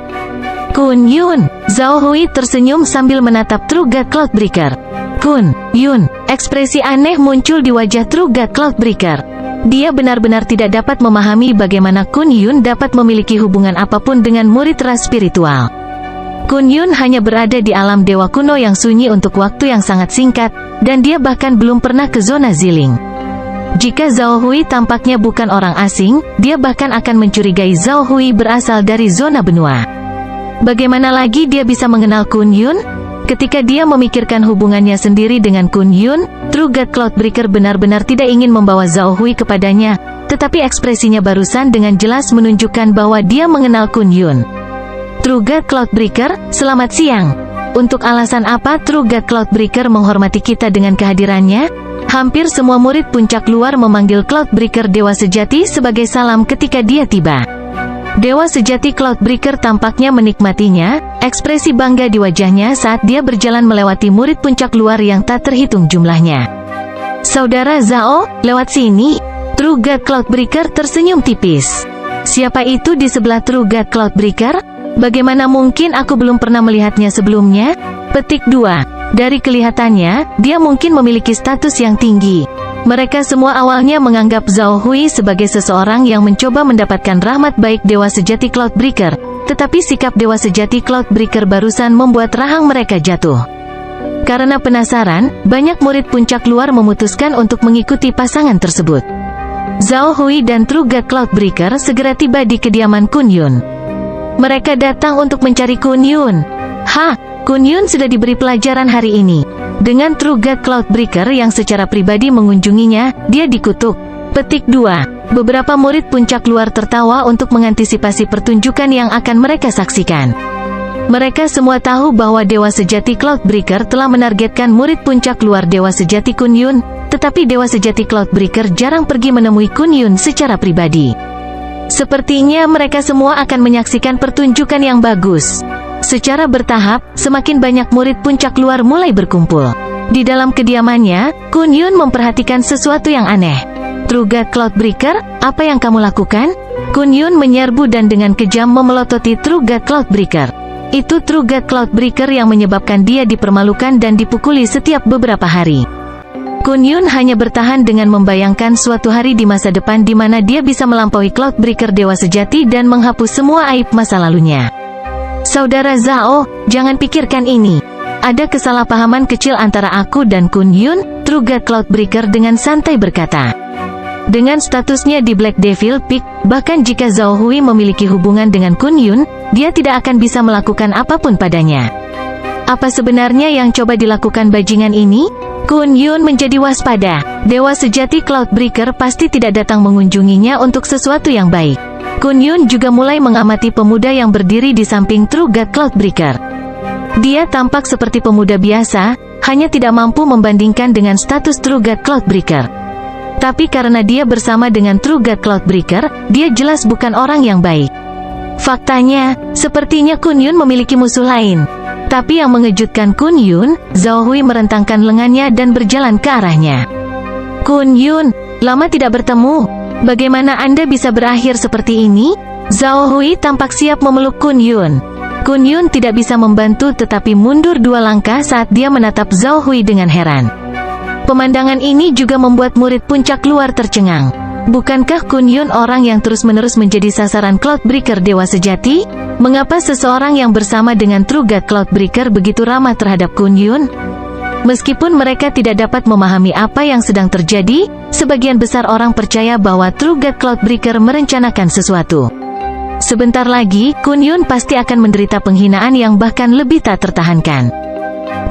Kun Yun, Zhao Hui tersenyum sambil menatap True God Cloudbreaker. Kun Yun, ekspresi aneh muncul di wajah True God Cloudbreaker. Dia benar-benar tidak dapat memahami bagaimana Kun Yun dapat memiliki hubungan apapun dengan murid ras spiritual. Kun Yun hanya berada di alam dewa kuno yang sunyi untuk waktu yang sangat singkat, dan dia bahkan belum pernah ke zona Ziling. Jika Zhao Hui tampaknya bukan orang asing, dia bahkan akan mencurigai Zhao Hui berasal dari zona benua. Bagaimana lagi dia bisa mengenal Kun Yun? Ketika dia memikirkan hubungannya sendiri dengan Kun Yun, True God Cloudbreaker benar-benar tidak ingin membawa Zhao Hui kepadanya, tetapi ekspresinya barusan dengan jelas menunjukkan bahwa dia mengenal Kun Yun. True God Cloudbreaker, selamat siang. Untuk alasan apa True God Cloudbreaker menghormati kita dengan kehadirannya? Hampir semua murid puncak luar memanggil Cloudbreaker Dewa Sejati sebagai salam ketika dia tiba. Dewa Sejati Cloudbreaker tampaknya menikmatinya, ekspresi bangga di wajahnya saat dia berjalan melewati murid puncak luar yang tak terhitung jumlahnya. Saudara Zhao, lewat sini. True God Cloudbreaker tersenyum tipis. Siapa itu di sebelah True God Cloudbreaker? Bagaimana mungkin aku belum pernah melihatnya sebelumnya? Petik 2. Dari kelihatannya, dia mungkin memiliki status yang tinggi. Mereka semua awalnya menganggap Zhao Hui sebagai seseorang yang mencoba mendapatkan rahmat baik Dewa Sejati Cloudbreaker, tetapi sikap Dewa Sejati Cloudbreaker barusan membuat rahang mereka jatuh. Karena penasaran, banyak murid puncak luar memutuskan untuk mengikuti pasangan tersebut. Zhao Hui dan Truga Cloudbreaker segera tiba di kediaman Kun Yun. Mereka datang untuk mencari Kun Yun. Kun Yun sudah diberi pelajaran hari ini. Dengan Truga Cloudbreaker yang secara pribadi mengunjunginya, dia dikutuk. Petik 2. Beberapa murid puncak luar tertawa untuk mengantisipasi pertunjukan yang akan mereka saksikan. Mereka semua tahu bahwa Dewa Sejati Cloudbreaker telah menargetkan murid puncak luar Dewa Sejati Kun Yun, tetapi Dewa Sejati Cloudbreaker jarang pergi menemui Kun Yun secara pribadi. Sepertinya mereka semua akan menyaksikan pertunjukan yang bagus. Secara bertahap, semakin banyak murid puncak luar mulai berkumpul. Di dalam kediamannya, Kun Yun memperhatikan sesuatu yang aneh. Truga Cloudbreaker, apa yang kamu lakukan? Kun Yun menyerbu dan dengan kejam memelototi Truga Cloudbreaker. Itu Truga Cloudbreaker yang menyebabkan dia dipermalukan dan dipukuli setiap beberapa hari. Kun Yun hanya bertahan dengan membayangkan suatu hari di masa depan di mana dia bisa melampaui Cloudbreaker Dewa Sejati dan menghapus semua aib masa lalunya. Saudara Zhao, jangan pikirkan ini. Ada kesalahpahaman kecil antara aku dan Kun Yun, Truga Cloudbreaker dengan santai berkata. Dengan statusnya di Black Devil Peak, bahkan jika Zhao Hui memiliki hubungan dengan Kun Yun, dia tidak akan bisa melakukan apapun padanya. Apa sebenarnya yang coba dilakukan bajingan ini? Kun Yun menjadi waspada. Dewa Sejati Cloudbreaker pasti tidak datang mengunjunginya untuk sesuatu yang baik. Kun Yun juga mulai mengamati pemuda yang berdiri di samping Truga Cloudbreaker. Dia tampak seperti pemuda biasa, hanya tidak mampu membandingkan dengan status Truga Cloudbreaker. Tapi karena dia bersama dengan Truga Cloudbreaker, dia jelas bukan orang yang baik. Faktanya, sepertinya Kun Yun memiliki musuh lain. Tapi yang mengejutkan Kun Yun, Zhao Hui merentangkan lengannya dan berjalan ke arahnya. Kun Yun, lama tidak bertemu. Bagaimana Anda bisa berakhir seperti ini? Zhao Hui tampak siap memeluk Kun Yun. Kun Yun tidak bisa membantu tetapi mundur 2 langkah saat dia menatap Zhao Hui dengan heran. Pemandangan ini juga membuat murid puncak luar tercengang. Bukankah Kun Yun orang yang terus-menerus menjadi sasaran Cloudbreaker Dewa Sejati? Mengapa seseorang yang bersama dengan Truga Cloudbreaker begitu ramah terhadap Kun Yun? Meskipun mereka tidak dapat memahami apa yang sedang terjadi, sebagian besar orang percaya bahwa Truga Cloudbreaker merencanakan sesuatu. Sebentar lagi, Kun Yun pasti akan menderita penghinaan yang bahkan lebih tak tertahankan.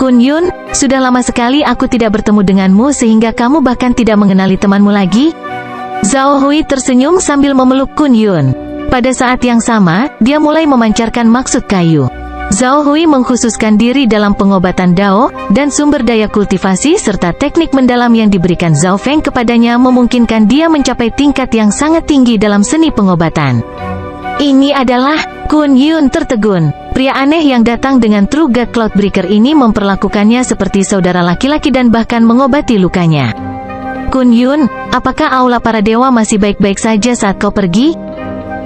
Kun Yun, sudah lama sekali aku tidak bertemu denganmu sehingga kamu bahkan tidak mengenali temanmu lagi? Zhao Hui tersenyum sambil memeluk Kun Yun. Pada saat yang sama, dia mulai memancarkan maksud kayu. Zhao Hui mengkhususkan diri dalam pengobatan Dao, dan sumber daya kultivasi serta teknik mendalam yang diberikan Zhao Feng kepadanya memungkinkan dia mencapai tingkat yang sangat tinggi dalam seni pengobatan. Ini adalah... Kun Yun tertegun. Pria aneh yang datang dengan Truga Cloudbreaker ini memperlakukannya seperti saudara laki-laki dan bahkan mengobati lukanya. Kun Yun, apakah aula para dewa masih baik-baik saja saat kau pergi?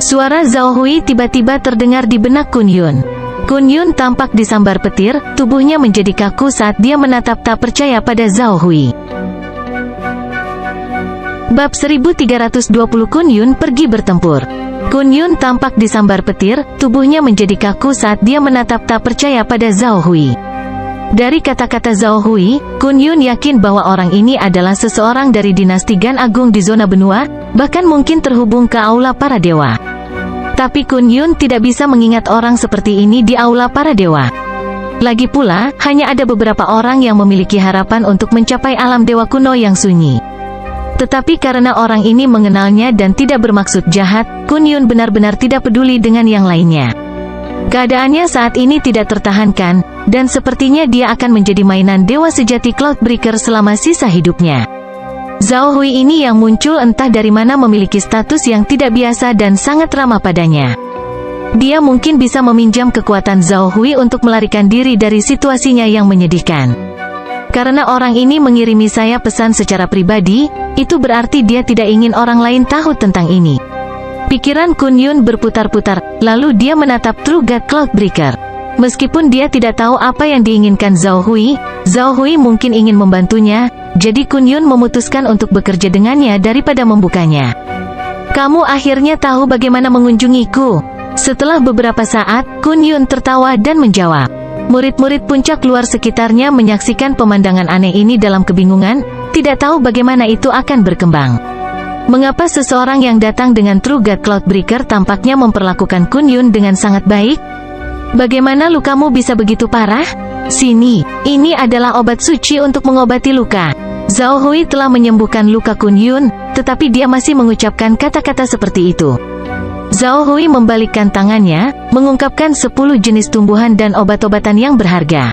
Suara Zhao Hui tiba-tiba terdengar di benak Kun Yun. Kun Yun tampak disambar petir, tubuhnya menjadi kaku saat dia menatap tak percaya pada Zhao Hui. Bab 1320 Kun Yun pergi bertempur. Kun Yun tampak disambar petir, tubuhnya menjadi kaku saat dia menatap tak percaya pada Zhao Hui. Dari kata-kata Zhao Hui, Kun Yun yakin bahwa orang ini adalah seseorang dari dinasti Gan Agung di zona benua, bahkan mungkin terhubung ke aula para dewa. Tapi Kun Yun tidak bisa mengingat orang seperti ini di aula para dewa. Lagi pula, hanya ada beberapa orang yang memiliki harapan untuk mencapai alam dewa kuno yang sunyi. Tetapi karena orang ini mengenalnya dan tidak bermaksud jahat, Kun Yun benar-benar tidak peduli dengan yang lainnya. Keadaannya saat ini tidak tertahankan, dan sepertinya dia akan menjadi mainan Dewa Sejati Cloudbreaker selama sisa hidupnya. Zhao Hui ini yang muncul entah dari mana memiliki status yang tidak biasa dan sangat ramah padanya. Dia mungkin bisa meminjam kekuatan Zhao Hui untuk melarikan diri dari situasinya yang menyedihkan. Karena orang ini mengirimi saya pesan secara pribadi, itu berarti dia tidak ingin orang lain tahu tentang ini. Pikiran Kun Yun berputar-putar, lalu dia menatap Truga Cloudbreaker. Meskipun dia tidak tahu apa yang diinginkan Zhao Hui mungkin ingin membantunya, jadi Kun Yun memutuskan untuk bekerja dengannya daripada membukanya. Kamu akhirnya tahu bagaimana mengunjungiku. Setelah beberapa saat, Kun Yun tertawa dan menjawab. Murid-murid puncak luar sekitarnya menyaksikan pemandangan aneh ini dalam kebingungan, tidak tahu bagaimana itu akan berkembang. Mengapa seseorang yang datang dengan True God Cloudbreaker tampaknya memperlakukan Kun Yun dengan sangat baik? Bagaimana lukamu bisa begitu parah? Sini, ini adalah obat suci untuk mengobati luka. Zhao Hui telah menyembuhkan luka Kun Yun, tetapi dia masih mengucapkan kata-kata seperti itu. Zhao Hui membalikkan tangannya, mengungkapkan 10 jenis tumbuhan dan obat-obatan yang berharga.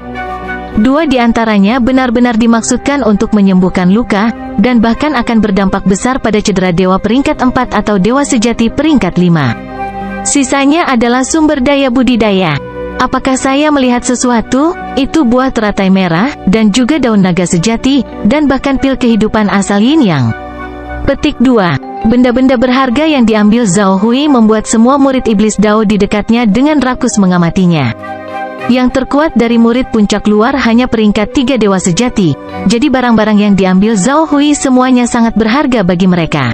2 di antaranya benar-benar dimaksudkan untuk menyembuhkan luka, dan bahkan akan berdampak besar pada cedera dewa peringkat 4 atau dewa sejati peringkat 5. Sisanya adalah sumber daya budidaya. Apakah saya melihat sesuatu? Itu buah teratai merah, dan juga daun naga sejati, dan bahkan pil kehidupan asal Yin Yang. Petik 2. Benda-benda berharga yang diambil Zhao Hui membuat semua murid iblis Dao di dekatnya dengan rakus mengamatinya. Yang terkuat dari murid puncak luar hanya peringkat 3 dewa sejati, jadi barang-barang yang diambil Zhao Hui semuanya sangat berharga bagi mereka.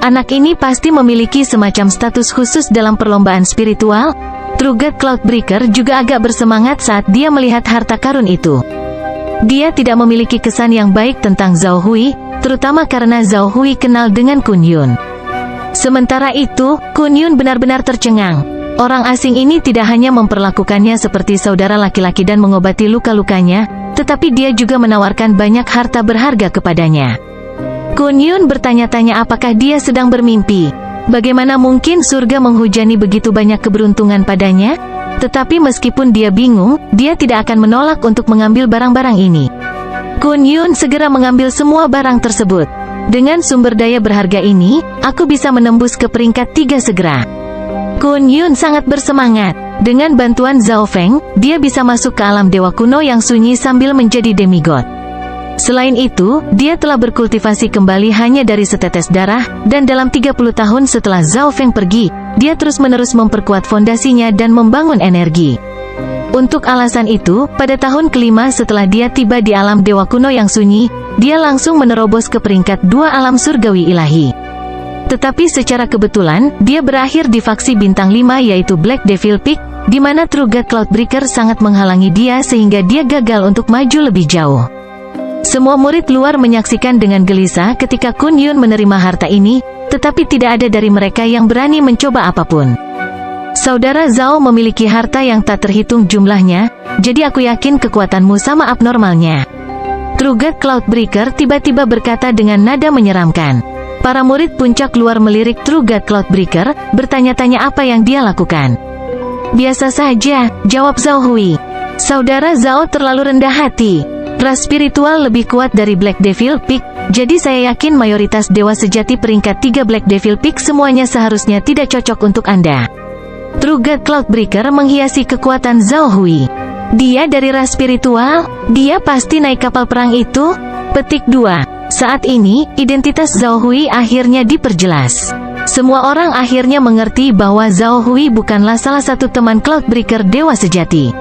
Anak ini pasti memiliki semacam status khusus dalam perlombaan spiritual. True God Cloudbreaker juga agak bersemangat saat dia melihat harta karun itu. Dia tidak memiliki kesan yang baik tentang Zhao Hui, terutama karena Zhao Hui kenal dengan Kun Yun. Sementara itu, Kun Yun benar-benar tercengang. Orang asing ini tidak hanya memperlakukannya seperti saudara laki-laki dan mengobati luka-lukanya, tetapi dia juga menawarkan banyak harta berharga kepadanya. Kun Yun bertanya-tanya apakah dia sedang bermimpi. Bagaimana mungkin surga menghujani begitu banyak keberuntungan padanya? Tetapi meskipun dia bingung, dia tidak akan menolak untuk mengambil barang-barang ini. Kun Yun segera mengambil semua barang tersebut. Dengan sumber daya berharga ini, aku bisa menembus ke peringkat 3 segera. Kun Yun sangat bersemangat. Dengan bantuan Zhao Feng, dia bisa masuk ke alam dewa kuno yang sunyi sambil menjadi demigod. Selain itu, dia telah berkultivasi kembali hanya dari setetes darah, dan dalam 30 tahun setelah Zhao Feng pergi, dia terus-menerus memperkuat fondasinya dan membangun energi. Untuk alasan itu, pada tahun kelima setelah dia tiba di alam dewa kuno yang sunyi, dia langsung menerobos ke peringkat 2 alam surgawi ilahi. Tetapi secara kebetulan, dia berakhir di faksi bintang 5 yaitu Black Devil Peak, di mana True God Cloudbreaker sangat menghalangi dia sehingga dia gagal untuk maju lebih jauh. Semua murid luar menyaksikan dengan gelisah ketika Kun Yun menerima harta ini, tetapi tidak ada dari mereka yang berani mencoba apapun. Saudara Zhao memiliki harta yang tak terhitung jumlahnya, jadi aku yakin kekuatanmu sama abnormalnya. True God Cloudbreaker tiba-tiba berkata dengan nada menyeramkan. Para murid puncak luar melirik True God Cloudbreaker, bertanya-tanya apa yang dia lakukan. Biasa saja, jawab Zhao Hui. Saudara Zhao terlalu rendah hati. Ras spiritual lebih kuat dari Black Devil Peak, jadi saya yakin mayoritas dewa sejati peringkat 3 Black Devil Peak semuanya seharusnya tidak cocok untuk Anda. True God Cloudbreaker menghiasi kekuatan Zhao Hui. Dia dari ras spiritual? Dia pasti naik kapal perang itu? Petik 2. Saat ini, identitas Zhao Hui akhirnya diperjelas. Semua orang akhirnya mengerti bahwa Zhao Hui bukanlah salah satu teman Cloudbreaker dewa sejati.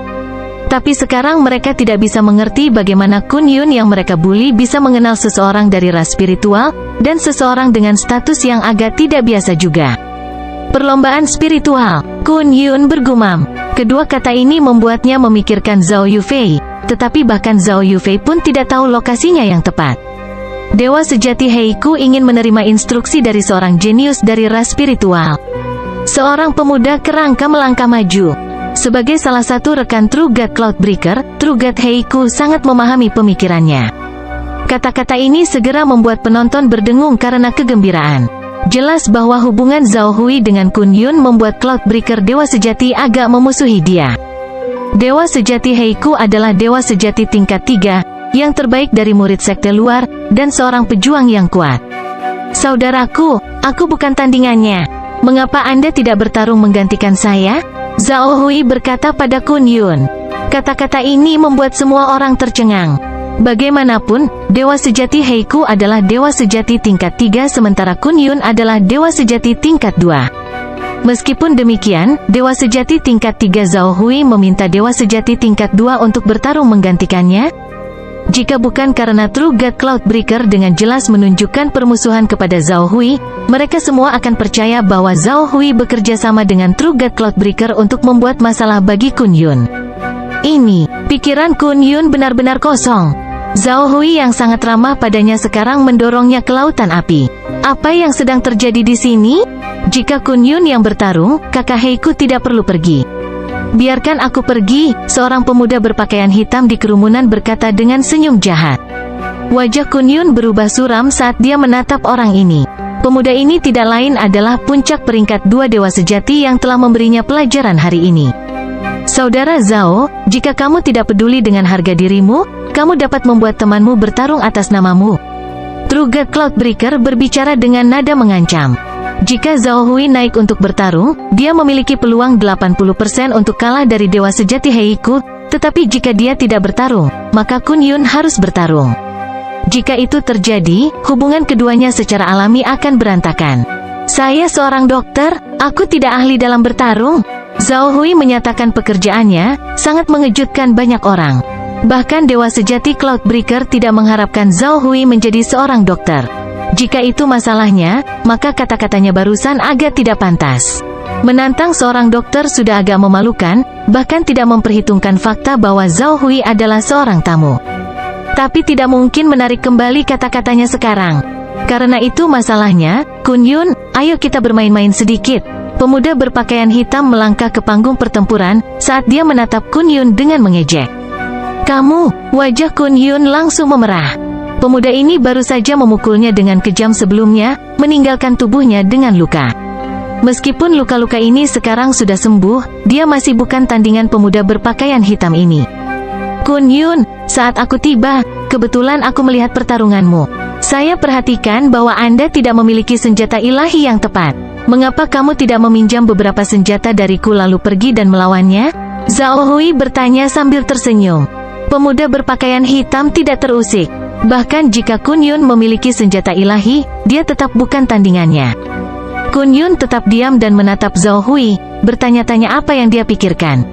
Tapi sekarang mereka tidak bisa mengerti bagaimana Kun Yun yang mereka bully bisa mengenal seseorang dari ras spiritual, dan seseorang dengan status yang agak tidak biasa juga. Perlombaan spiritual, Kun Yun bergumam. Kedua kata ini membuatnya memikirkan Zhao Yufei, tetapi bahkan Zhao Yufei pun tidak tahu lokasinya yang tepat. Dewa sejati Heiku ingin menerima instruksi dari seorang jenius dari ras spiritual. Seorang pemuda kerangka melangkah maju. Sebagai salah satu rekan True God Cloudbreaker, True God Heiku sangat memahami pemikirannya. Kata-kata ini segera membuat penonton berdengung karena kegembiraan. Jelas bahwa hubungan Zhao Hui dengan Kun Yun membuat Cloudbreaker dewa sejati agak memusuhi dia. Dewa sejati Heiku adalah dewa sejati tingkat 3, yang terbaik dari murid sekte luar, dan seorang pejuang yang kuat. Saudaraku, aku bukan tandingannya. Mengapa Anda tidak bertarung menggantikan saya? Zhao Hui berkata pada Kun Yun. Kata-kata ini membuat semua orang tercengang. Bagaimanapun, dewa sejati Heiku adalah dewa sejati tingkat 3 sementara Kun Yun adalah dewa sejati tingkat 2. Meskipun demikian, dewa sejati tingkat 3 Zhao Hui meminta dewa sejati tingkat 2 untuk bertarung menggantikannya. Jika bukan karena True God Cloudbreaker dengan jelas menunjukkan permusuhan kepada Zhao Hui, mereka semua akan percaya bahwa Zhao Hui bekerja sama dengan True God Cloudbreaker untuk membuat masalah bagi Kun Yun. Ini, pikiran Kun Yun benar-benar kosong. Zhao Hui yang sangat ramah padanya sekarang mendorongnya ke lautan api. Apa yang sedang terjadi di sini? Jika Kun Yun yang bertarung, kakak Heiku tidak perlu pergi. Biarkan aku pergi, seorang pemuda berpakaian hitam di kerumunan berkata dengan senyum jahat. Wajah Kun Yun berubah suram saat dia menatap orang ini. Pemuda ini tidak lain adalah puncak peringkat 2 dewa sejati yang telah memberinya pelajaran hari ini. Saudara Zhao, jika kamu tidak peduli dengan harga dirimu, kamu dapat membuat temanmu bertarung atas namamu. True God Cloudbreaker berbicara dengan nada mengancam. Jika Zhao Hui naik untuk bertarung, dia memiliki peluang 80% untuk kalah dari dewa sejati Heiku, tetapi jika dia tidak bertarung, maka Kun Yun harus bertarung. Jika itu terjadi, hubungan keduanya secara alami akan berantakan. Saya seorang dokter, aku tidak ahli dalam bertarung. Zhao Hui menyatakan pekerjaannya, sangat mengejutkan banyak orang. Bahkan dewa sejati Cloudbreaker tidak mengharapkan Zhao Hui menjadi seorang dokter. Jika itu masalahnya, maka kata-katanya barusan agak tidak pantas. Menantang seorang dokter sudah agak memalukan, bahkan tidak memperhitungkan fakta bahwa Zhao Hui adalah seorang tamu. Tapi tidak mungkin menarik kembali kata-katanya sekarang. Karena itu masalahnya, Kun Yun, ayo kita bermain-main sedikit. Pemuda berpakaian hitam melangkah ke panggung pertempuran, saat dia menatap Kun Yun dengan mengejek. Kamu, wajah Kun Yun langsung memerah. Pemuda ini baru saja memukulnya dengan kejam sebelumnya, meninggalkan tubuhnya dengan luka. Meskipun luka-luka ini sekarang sudah sembuh, dia masih bukan tandingan pemuda berpakaian hitam ini. Kun Yun, saat aku tiba, kebetulan aku melihat pertarunganmu. Saya perhatikan bahwa Anda tidak memiliki senjata ilahi yang tepat. Mengapa kamu tidak meminjam beberapa senjata dariku lalu pergi dan melawannya? Zhao Hui bertanya sambil tersenyum. Pemuda berpakaian hitam tidak terusik. Bahkan jika Kun Yun memiliki senjata ilahi, dia tetap bukan tandingannya. Kun Yun tetap diam dan menatap Zhao Hui, bertanya-tanya apa yang dia pikirkan.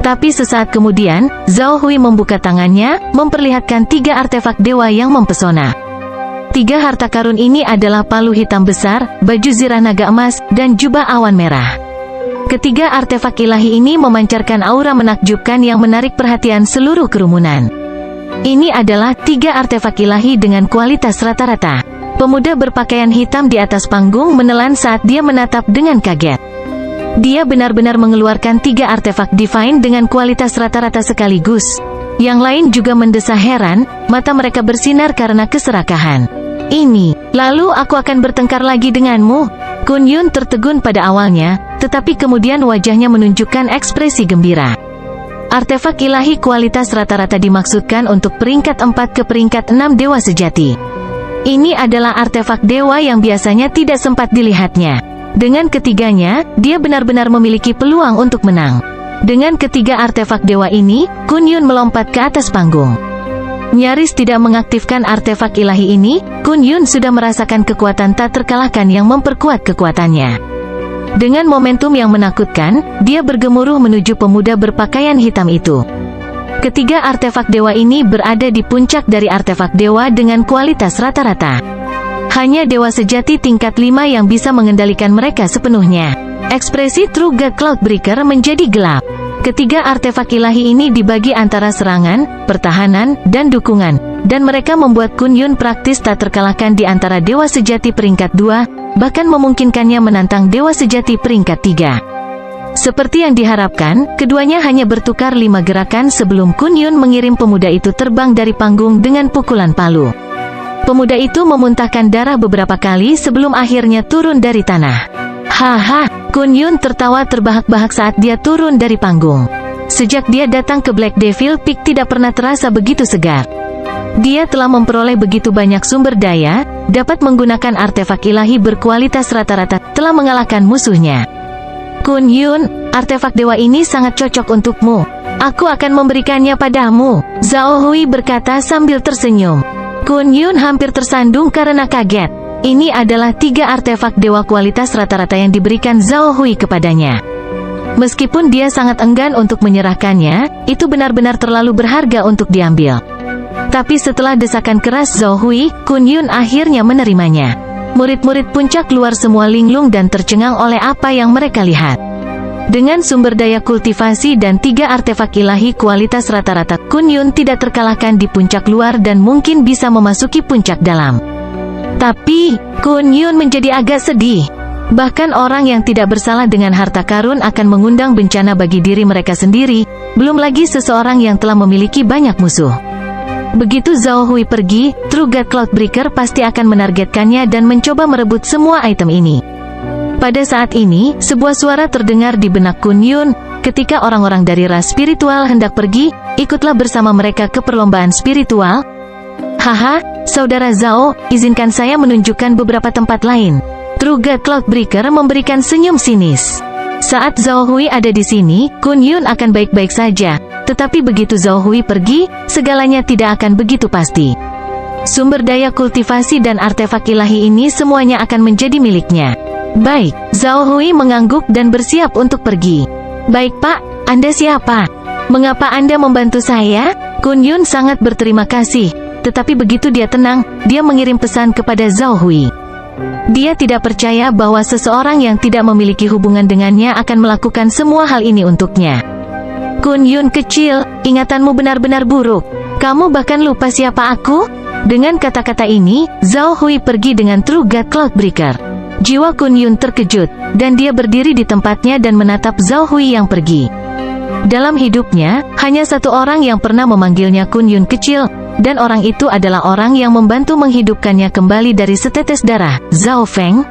Tapi sesaat kemudian, Zhao Hui membuka tangannya, memperlihatkan 3 artefak dewa yang mempesona. 3 harta karun ini adalah palu hitam besar, baju zirah naga emas, dan jubah awan merah. Ketiga artefak ilahi ini memancarkan aura menakjubkan yang menarik perhatian seluruh kerumunan. Ini adalah 3 artefak ilahi dengan kualitas rata-rata. Pemuda berpakaian hitam di atas panggung menelan saat dia menatap dengan kaget. Dia benar-benar mengeluarkan 3 artefak divine dengan kualitas rata-rata sekaligus. Yang lain juga mendesah heran, mata mereka bersinar karena keserakahan. Ini, lalu aku akan bertengkar lagi denganmu. Kun Yun tertegun pada awalnya, tetapi kemudian wajahnya menunjukkan ekspresi gembira. Artefak ilahi kualitas rata-rata dimaksudkan untuk peringkat 4 ke peringkat 6 dewa sejati. Ini adalah artefak dewa yang biasanya tidak sempat dilihatnya. Dengan ketiganya, dia benar-benar memiliki peluang untuk menang. Dengan ketiga artefak dewa ini, Kun Yun melompat ke atas panggung. Nyaris tidak mengaktifkan artefak ilahi ini, Kun Yun sudah merasakan kekuatan tak terkalahkan yang memperkuat kekuatannya. Dengan momentum yang menakutkan, dia bergemuruh menuju pemuda berpakaian hitam itu. Ketiga artefak dewa ini berada di puncak dari artefak dewa dengan kualitas rata-rata. Hanya dewa sejati tingkat 5 yang bisa mengendalikan mereka sepenuhnya. Ekspresi True God Cloudbreaker menjadi gelap. Ketiga artefak ilahi ini dibagi antara serangan, pertahanan, dan dukungan, dan mereka membuat Kun Yun praktis tak terkalahkan di antara dewa sejati peringkat 2, bahkan memungkinkannya menantang dewa sejati peringkat 3. Seperti yang diharapkan, keduanya hanya bertukar 5 gerakan sebelum Kun Yun mengirim pemuda itu terbang dari panggung dengan pukulan palu. Pemuda itu memuntahkan darah beberapa kali sebelum akhirnya turun dari tanah. Haha, Kun Yun tertawa terbahak-bahak saat dia turun dari panggung. Sejak dia datang ke Black Devil Peak tidak pernah terasa begitu segar. Dia telah memperoleh begitu banyak sumber daya, dapat menggunakan artefak ilahi berkualitas rata-rata, telah mengalahkan musuhnya. Kun Yun, artefak dewa ini sangat cocok untukmu. Aku akan memberikannya padamu, Zhao Hui berkata sambil tersenyum. Kun Yun hampir tersandung karena kaget. Ini adalah 3 artefak dewa kualitas rata-rata yang diberikan Zhao Hui kepadanya. Meskipun dia sangat enggan untuk menyerahkannya, itu benar-benar terlalu berharga untuk diambil. Tapi setelah desakan keras Zhao Hui, Kun Yun akhirnya menerimanya. Murid-murid puncak keluar semua linglung dan tercengang oleh apa yang mereka lihat. Dengan sumber daya kultivasi dan 3 artefak ilahi kualitas rata-rata, Kun Yun tidak terkalahkan di puncak luar dan mungkin bisa memasuki puncak dalam. Tapi, Kun Yun menjadi agak sedih. Bahkan orang yang tidak bersalah dengan harta karun akan mengundang bencana bagi diri mereka sendiri, belum lagi seseorang yang telah memiliki banyak musuh. Begitu Zhao Hui pergi, True God Cloudbreaker pasti akan menargetkannya dan mencoba merebut semua item ini. Pada saat ini, sebuah suara terdengar di benak Kun Yun. Ketika orang-orang dari ras spiritual hendak pergi, ikutlah bersama mereka ke perlombaan spiritual. Haha, saudara Zhao, izinkan saya menunjukkan beberapa tempat lain. True God Cloudbreaker memberikan senyum sinis. Saat Zhao Hui ada di sini, Kun Yun akan baik-baik saja. Tetapi begitu Zhao Hui pergi, segalanya tidak akan begitu pasti. Sumber daya kultivasi dan artefak ilahi ini semuanya akan menjadi miliknya. Baik, Zhao Hui mengangguk dan bersiap untuk pergi. Baik Pak, Anda siapa? Mengapa Anda membantu saya? Kun Yun sangat berterima kasih. Tetapi begitu dia tenang, dia mengirim pesan kepada Zhao Hui. Dia tidak percaya bahwa seseorang yang tidak memiliki hubungan dengannya akan melakukan semua hal ini untuknya. Kun Yun kecil, ingatanmu benar-benar buruk. Kamu bahkan lupa siapa aku? Dengan kata-kata ini, Zhao Hui pergi dengan True God Cloudbreaker. Jiwa Kun Yun terkejut, dan dia berdiri di tempatnya dan menatap Zhao Hui yang pergi. Dalam hidupnya, hanya satu orang yang pernah memanggilnya Kun Yun kecil, dan orang itu adalah orang yang membantu menghidupkannya kembali dari setetes darah, Zhao Feng.